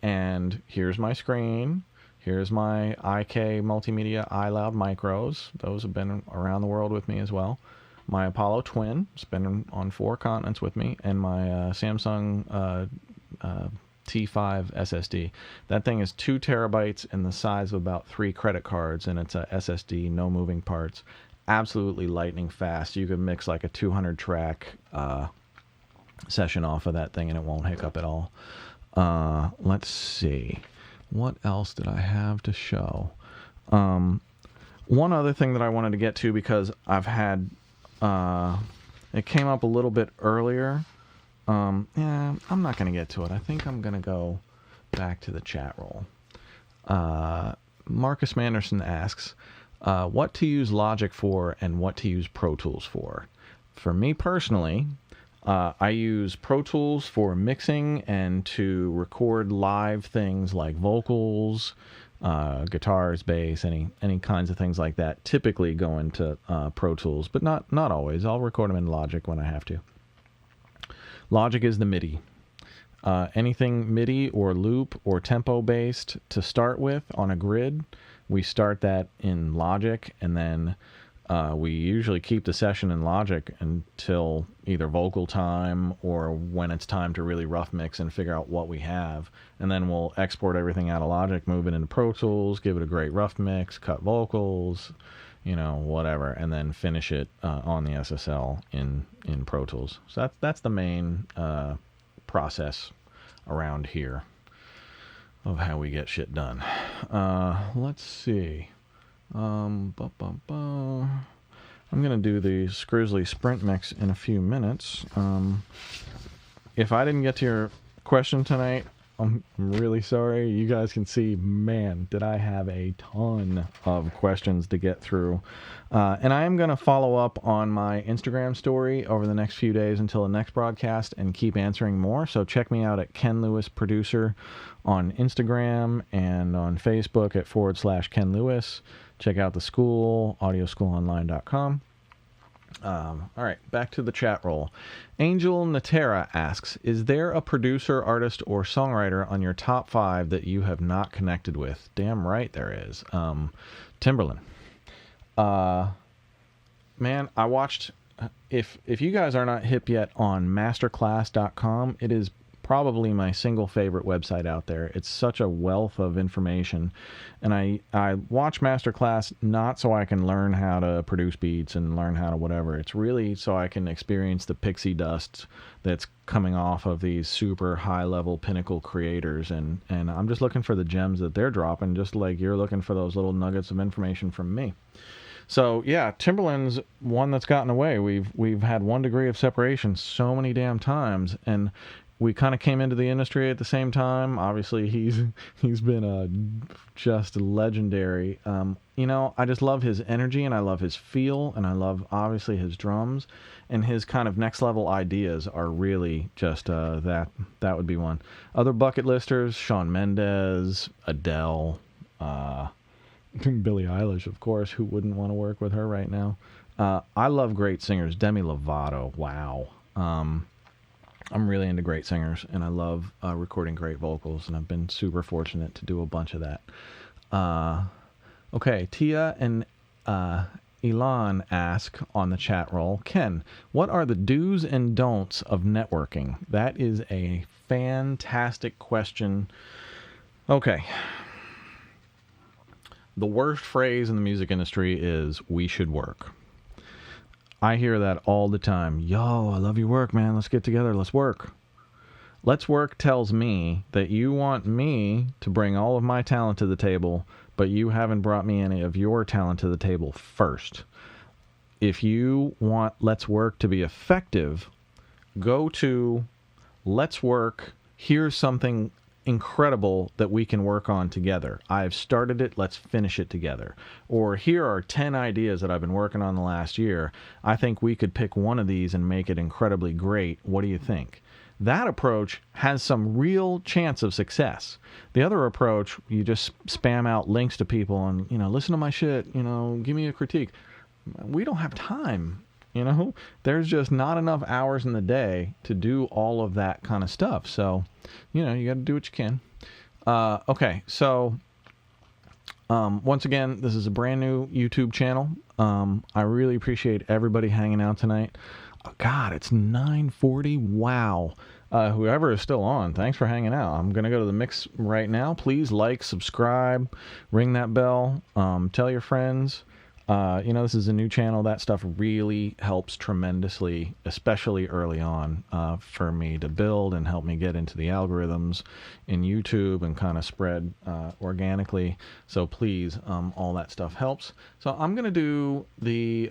A: And here's my screen. Here's my IK Multimedia iLoud micros. Those have been around the world with me as well. My Apollo Twin, it's been on 4 continents with me, and my Samsung T5 SSD. That thing is 2 terabytes in the size of about 3 credit cards, and it's a SSD, no moving parts. Absolutely lightning fast. You could mix like a 200 track session off of that thing and it won't hiccup at all. Let's see. What else did I have to show? One other thing that I wanted to get to, because I've had it came up a little bit earlier. I'm not going to get to it. I think I'm going to go back to the chat roll. Marcus Manderson asks, what to use Logic for and what to use Pro Tools for. For me personally, I use Pro Tools for mixing and to record live things like vocals, guitars, bass, any kinds of things like that. Typically go into Pro Tools, but not always. I'll record them in Logic when I have to. Logic is the MIDI. Anything MIDI or loop or tempo based to start with on a grid we start that in Logic, and then we usually keep the session in Logic until either vocal time or when it's time to really rough mix and figure out what we have. And then we'll export everything out of Logic, move it into Pro Tools, give it a great rough mix, cut vocals, whatever, and then finish it on the SSL in Pro Tools. So that's the main process around here of how we get shit done. Let's see. I'm going to do the Skrizzly Sprint Mix in a few minutes. If I didn't get to your question tonight, I'm really sorry. You guys can see, man, did I have a ton of questions to get through. And I am going to follow up on my Instagram story over the next few days until the next broadcast and keep answering more. So check me out at Ken Lewis Producer on Instagram and on Facebook at /Ken Lewis. Check out the school, audioschoolonline.com. All right, back to the chat roll. Angel Natera asks, is there a producer, artist, or songwriter on your top 5 that you have not connected with? Damn right there is. Timberland. Man, I watched... If you guys are not hip yet on masterclass.com, it is probably my single favorite website out there. It's such a wealth of information, and I watch Masterclass not so I can learn how to produce beats and learn how to whatever. It's really so I can experience the pixie dust that's coming off of these super high level pinnacle creators, and I'm just looking for the gems that they're dropping, just like you're looking for those little nuggets of information from me. So yeah, Timberland's one that's gotten away. We've had 1 degree of separation so many damn times, and we kind of came into the industry at the same time. Obviously, he's been just legendary. I just love his energy, and I love his feel, and I love, obviously, his drums. And his kind of next-level ideas are really just that would be one. Other bucket listers, Shawn Mendes, Adele, Billie Eilish, of course. Who wouldn't want to work with her right now? I love great singers. Demi Lovato, wow. I'm really into great singers, and I love recording great vocals, and I've been super fortunate to do a bunch of that. Okay, Tia and Elon ask on the chat roll, Ken, what are the do's and don'ts of networking? That is a fantastic question. Okay. The worst phrase in the music industry is, we should work. I hear that all the time. Yo, I love your work, man. Let's get together. Let's work. Let's work tells me that you want me to bring all of my talent to the table, but you haven't brought me any of your talent to the table first. If you want Let's Work to be effective, go to Let's Work. Here's something incredible that we can work on together. I've started it, let's finish it together. Or here are 10 ideas that I've been working on the last year. I think we could pick one of these and make it incredibly great. What do you think? That approach has some real chance of success. The other approach, you just spam out links to people and, listen to my shit, give me a critique. We don't have time. There's just not enough hours in the day to do all of that kind of stuff. So, you got to do what you can. Okay, so once again, this is a brand new YouTube channel. I really appreciate everybody hanging out tonight. Oh, God, it's 9:40. Wow. Whoever is still on, thanks for hanging out. I'm going to go to the mix right now. Please like, subscribe, ring that bell, tell your friends. This is a new channel. That stuff really helps tremendously, especially early on, for me to build and help me get into the algorithms in YouTube and kind of spread organically. So please, all that stuff helps. So I'm going to do the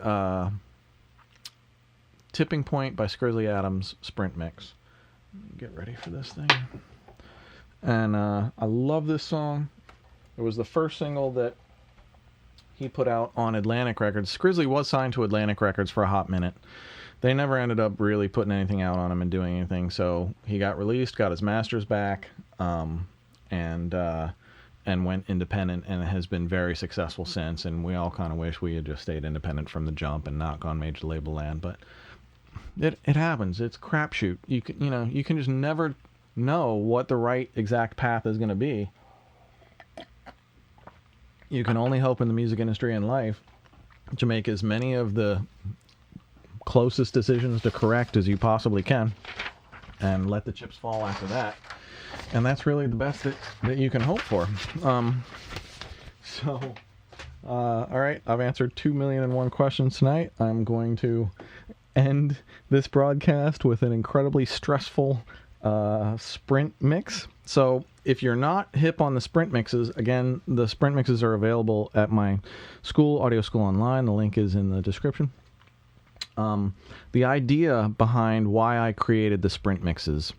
A: Tipping Point by Skrizzly Adams Sprint Mix. Get ready for this thing. And I love this song. It was the first single that he put out on Atlantic Records. Skrizzly was signed to Atlantic Records for a hot minute. They never ended up really putting anything out on him and doing anything, so he got released, got his masters back, and went independent, and has been very successful since, and we all kind of wish we had just stayed independent from the jump and not gone major label land, but it happens. It's crapshoot. You can just never know what the right exact path is going to be. you can only hope in the music industry and life to make as many of the closest decisions to correct as you possibly can, and let the chips fall after that. And that's really the best that you can hope for. All right, I've answered 2,000,001 questions tonight. I'm going to end this broadcast with an incredibly stressful sprint mix. So if you're not hip on the sprint mixes, again, the sprint mixes are available at my school, Audio School Online. The link is in the description. The idea behind why I created the sprint mixes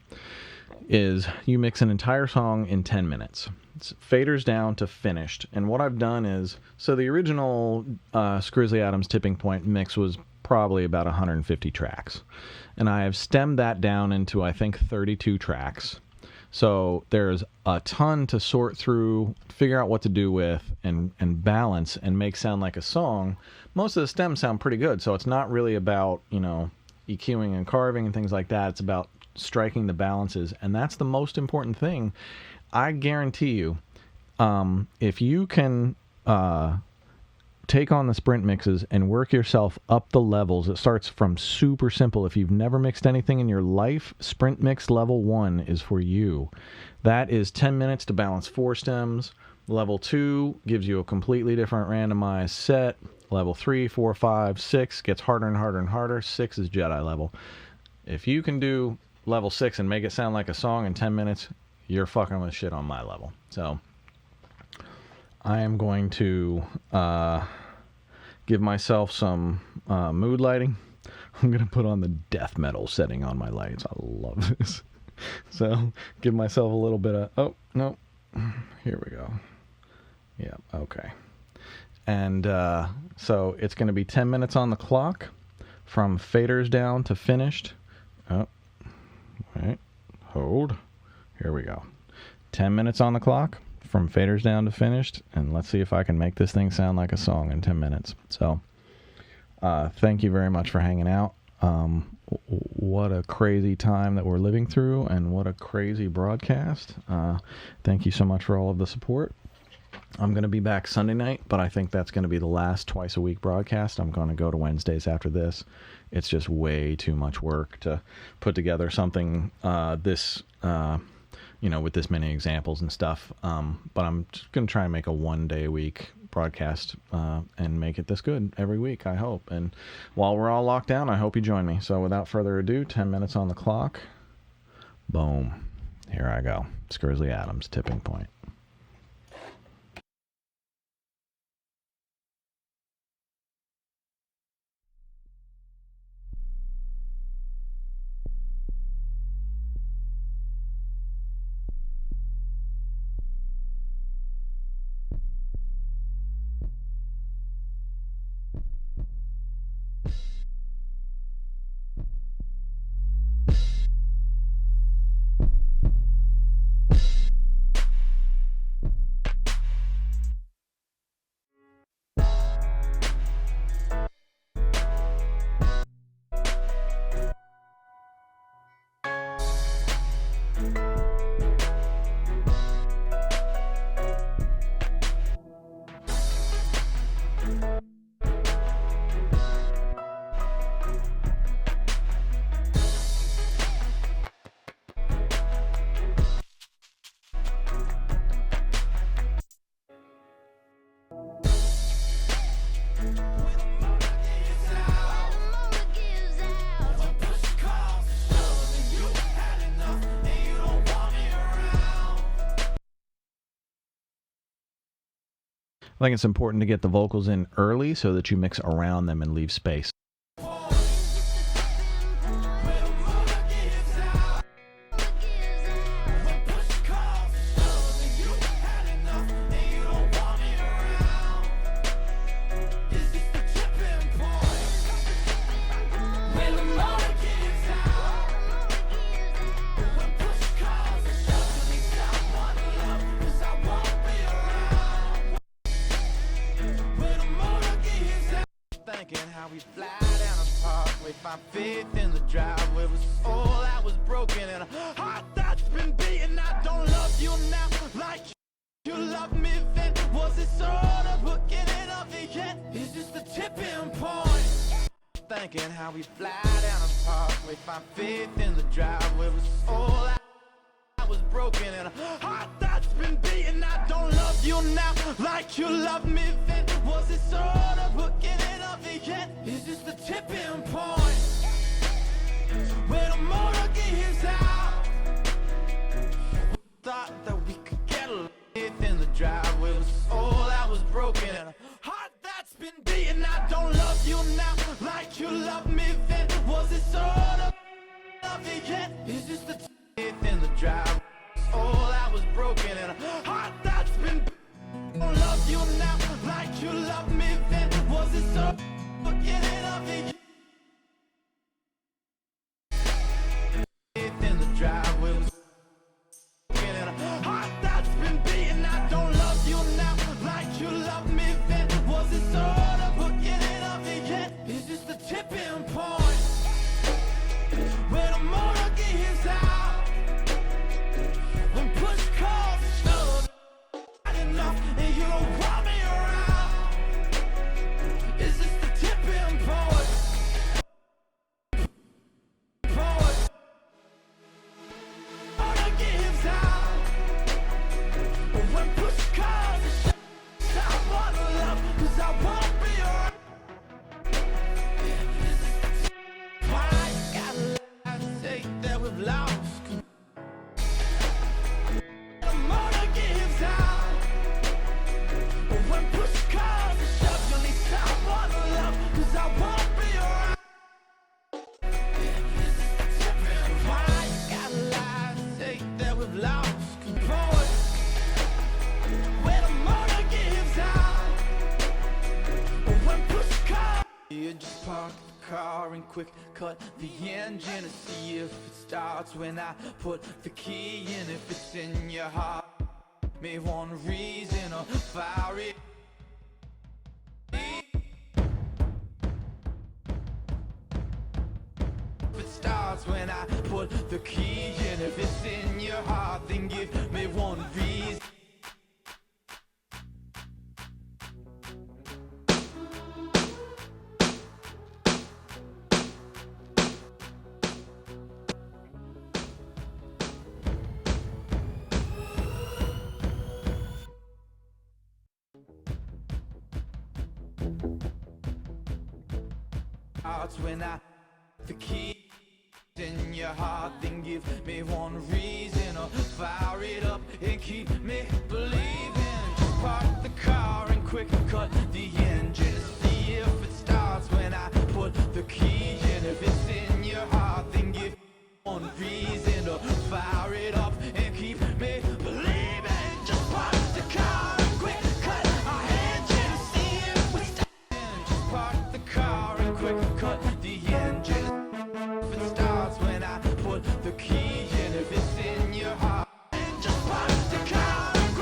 A: is you mix an entire song in 10 minutes. It's faders down to finished. And what I've done is, so the original Skrizzly Adams Tipping Point mix was probably about 150 tracks. And I have stemmed that down into, I think, 32 tracks. So there's a ton to sort through, figure out what to do with, and balance and make sound like a song. Most of the stems sound pretty good, so it's not really about, EQing and carving and things like that. It's about striking the balances, and that's the most important thing. I guarantee you, if you can take on the sprint mixes and work yourself up the levels, it starts from super simple. If you've never mixed anything in your life, sprint mix level 1 is for you. That is 10 minutes to balance 4 stems. Level 2 gives you a completely different randomized set. Level 3, 4, 5, 6 gets harder and harder and harder. 6 is Jedi level. If you can do level 6 and make it sound like a song in 10 minutes, you're fucking with shit on my level. So I am going to give myself some mood lighting. I'm going to put on the death metal setting on my lights. I love this. So give myself a little bit of, oh, no, here we go. Yeah, okay. And so it's going to be 10 minutes on the clock from faders down to finished. Oh, wait, hold. Here we go. 10 minutes on the clock from faders down to finished, and let's see if I can make this thing sound like a song in 10 minutes. So thank you very much for hanging out. What a crazy time that we're living through, and what a crazy broadcast. Thank you so much for all of the support. I'm going to be back Sunday night, but I think that's going to be the last twice-a-week broadcast. I'm going to go to Wednesdays after this. It's just way too much work to put together something with this many examples and stuff. But I'm just going to try and make a one-day-a-week broadcast and make it this good every week, I hope. And while we're all locked down, I hope you join me. So without further ado, 10 minutes on the clock. Boom. Here I go. Skrizzly Adams, Tipping Point. I think it's important to get the vocals in early so that you mix around them and leave space.
C: How we fly down a parkway, find faith in the driveway was all that was broken, and a heart that's been beaten. I don't love you now like you loved me then. Was it sort of yet? Is this the tipping point? Thinking how we fly down the parkway, find faith in the driveway. Was all I was broken and a heart that's been beaten. I don't love you now like you love me then. Was it sort of hooking it up yet? Is this the tipping point? Where the motor gives out. Thought that we could get a lift in the driveway. Was all I was broken and a heart that's been beaten. I don't love you now like you love me then. Was it sort of love yet? Is this the lift in the driveway? All I was broken and a heart that's been beaten. I don't love you now like you love me then. Was it sort of looking it up yet? In the driveway was and a heart that's been beaten. I don't love you now like you love me then. Was it sort of hooking it up yet? Is this the tipping point? Where the motor gives out. When push calls to shove, not enough and you don't want me around. Is this the tipping point? Gives out. When push comes to shove, I wanna love, 'cause I won't be around. Why gotta lie to say that we've lost? The motor gives out. When push comes to shove, you'll need someone to love, 'cause I won't be around. Why gotta lie to say that we've lost control? Where the motor gives out. When push comes, you just park the car and quick cut the engine to see if it starts. When I put the key in, if it's in your heart, may one reason or fire it. If it starts when I put the key in, if it's in your heart, then give me one reason. Starts when I the key in your heart, then give me one reason or fire it up and keep me believing. Just park the car and quick cut the engine to see if it starts when I put the key in. If it's in your heart, then give one reason to fire it up and keep me believing. Just park the car and quick cut our engine to see if it starts. Just park the car and quick cut the engine. If it starts when I put the key in, if it's in your heart, and just park the car and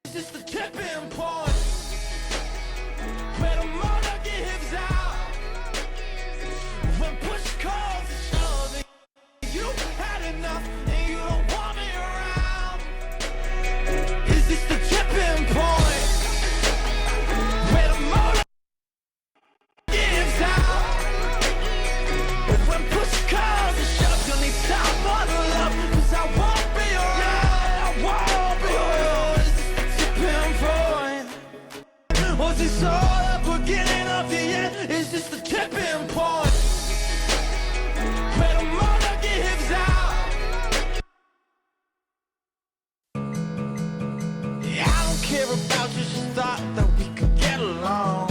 C: Is this the tipping point? Where the motor gives out. When push comes to shove, you had enough and you don't want me around. Is this the tipping point? Where the motor gives out. When push comes to shove, you'll need someone to love. Cause I won't be around. I won't be around. Is this the tipping point? Was this all the beginning of the end? Is this the tipping point? Where the motor gives out. Yeah, I don't care about you, just thought that we could get along.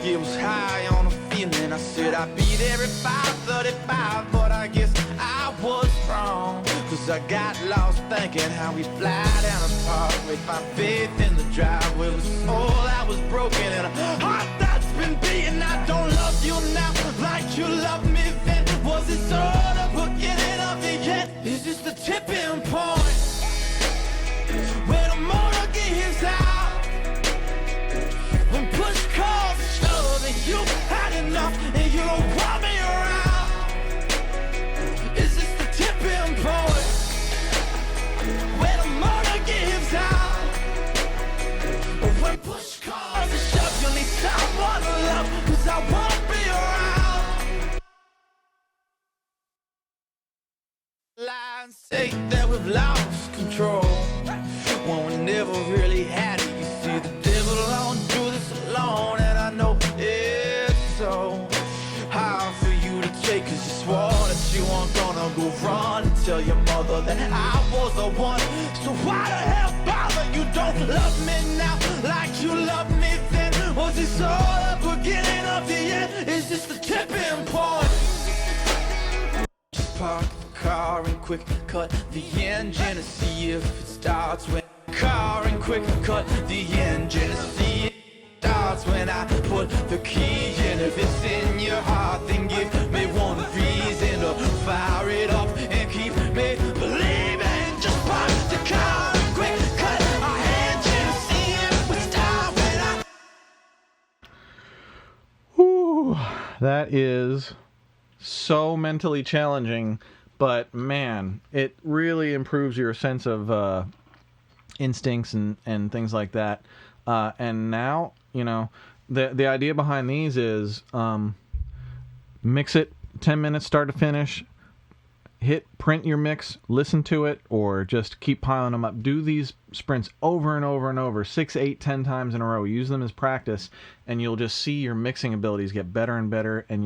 C: It was high on a feeling, I said I'd be there at 5:35, but I guess I was wrong. Cause I got lost thinking how we fly down the parkway, find faith in the driveway. Was all I was broken and a heart that's been beating. I don't love you now like you loved me then. Was this all the beginning of the end? Is this the tipping point? Where the motor gives out. When push comes to shove and you had enough and you don't want me around. Is this the tipping point? Where the motor gives out. When push comes to shove, you'll need someone to love. Cause I won't be around. Lies say that we've lost control when we never really had it. You see, the devil don't do this alone, and I know it's so hard for you to take. Cause you swore that you weren't gonna go run and tell your mother that I was the one. So why the hell bother? You don't love me now like you loved me then. Was this all the beginning of the end? Is this the tipping point? Just park the car and quick cut the engine and see if it starts. When car and quick cut the engine and see if it starts. When I put the key in, if it's in your heart, then give me one reason to fire it up and keep me believing. Just park the car and quick cut our engine and see if it starts. When I
A: Whew, that is so mentally challenging, but man, it really improves your sense of instincts and things like that. And now, you know, the idea behind these is mix it 10 minutes start to finish, print your mix, listen to it, or just keep piling them up. Do these sprints over and over and over, 6, 8, 10 times in a row. Use them as practice, and you'll just see your mixing abilities get better and better, and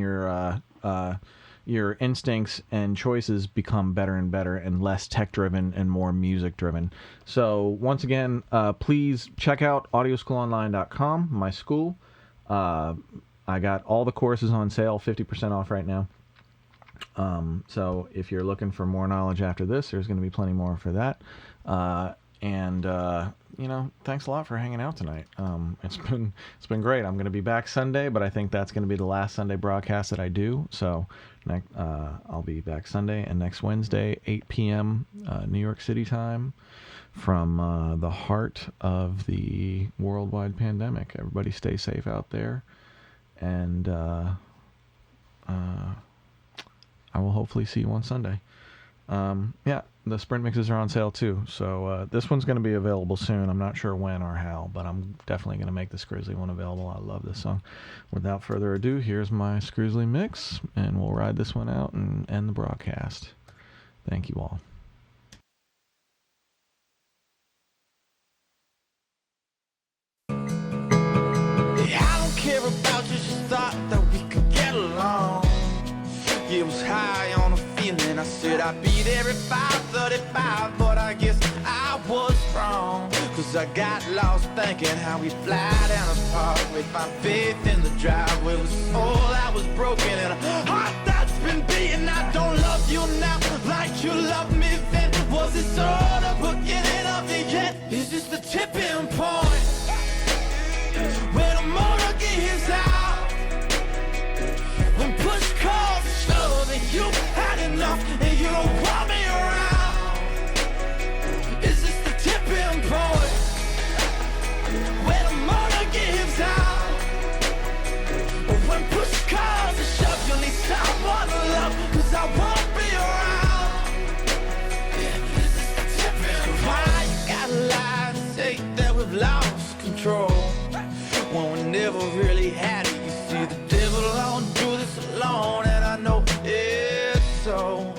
A: your instincts and choices become better and better and less tech-driven and more music-driven. So once again, please check out audioschoolonline.com, my school. I got all the courses on sale, 50% off right now. So if you're looking for more knowledge after this, there's going to be plenty more for that. You know, thanks a lot for hanging out tonight. It's been great. I'm going to be back Sunday, but I think that's going to be the last Sunday broadcast that I do. So I'll be back Sunday and next Wednesday, 8 p.m. New York City time, from the heart of the worldwide pandemic. Everybody stay safe out there, and I will hopefully see you on Sunday. Yeah, the sprint mixes are on sale too. So this one's going to be available soon. I'm not sure when or how, but I'm definitely going to make the Skrizzly one available. I love this song. Without further ado, here's my Skrizzly mix, and we'll ride this one out and end the broadcast. Thank you all.
C: Yeah, I don't care about you, just thought that we could get along. It was high on a feeling, I said I'd be there at 5:35, but I guess I was wrong. Cause I got lost thinking how we fly down the parkway, find faith in the driveway. Was all I was broken and a heart that's been beating. I don't love you now like you loved me then. Was this all the beginning of the end? Is this the tipping point? Where the motor gives out. When push comes to shove and you had enough and you don't want me around. Is this the tipping point? lost control when we never really had it. You see, the devil don't do this alone, and I know it's so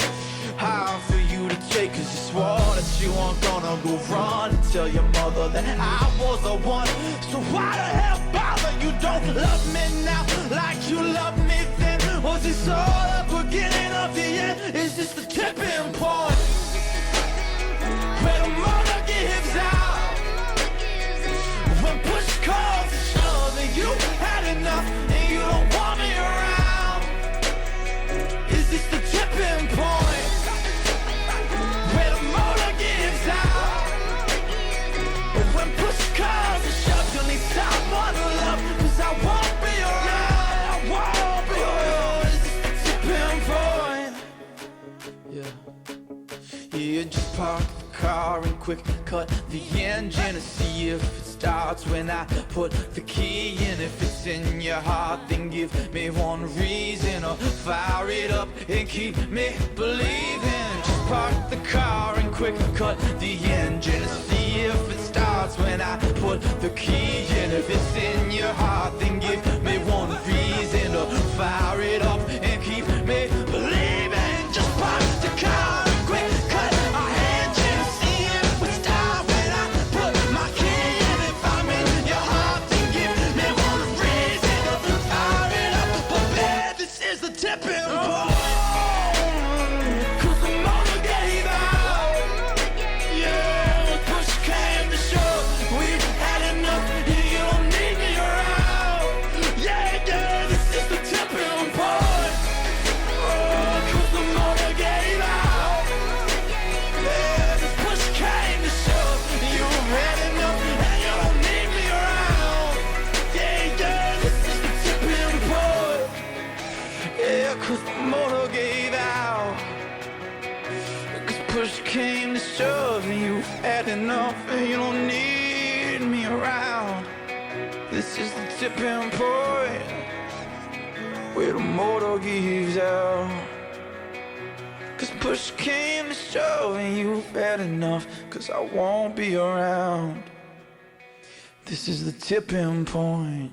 C: hard for you to take, 'cause you swore that you weren't gonna go run and tell your mother that I was the one. So why the hell bother? You don't love me now like you loved me then. Was this all the beginning of the end? Is this the tipping point where the mother gives out? When push comes to shove and you had enough and you don't want me around. Is this the tipping point where the motor gives out? When push comes to shove, you'll need someone to love, 'cause I won't be around. I won't be around. Is this the tipping point? Yeah. You just park the car and quick cut the engine and see if it starts when I put the key in. If it's in your heart, then give me one reason to fire it up and keep me believing. Just park the car and quick cut the engine and see if it starts when I put the key in. If it's in your heart, then give me one reason to fire it up and keep me believing. Just park the car and quick cut our engine and see if we start when I put my key in. If I'm in your heart, then give me one reason to fire it up. But man, this is the tipping point. 'Cause the motor gave out. Yeah, push came to shove. We've had enough, and you don't need me around. Yeah, yeah, this is the tipping point. Oh, 'cause the motor gave out. Yeah, this push came to shove. You've had enough, and you don't need me around. Yeah, yeah, this is the tipping point. Yeah, 'cause the motor gave out. 'Cause push came to shove, and you've had enough, and you don't need me around. This is the tipping point where the motor gives out. 'Cause push came to shove, and you've had enough, 'cause I won't be around. This is the tipping point.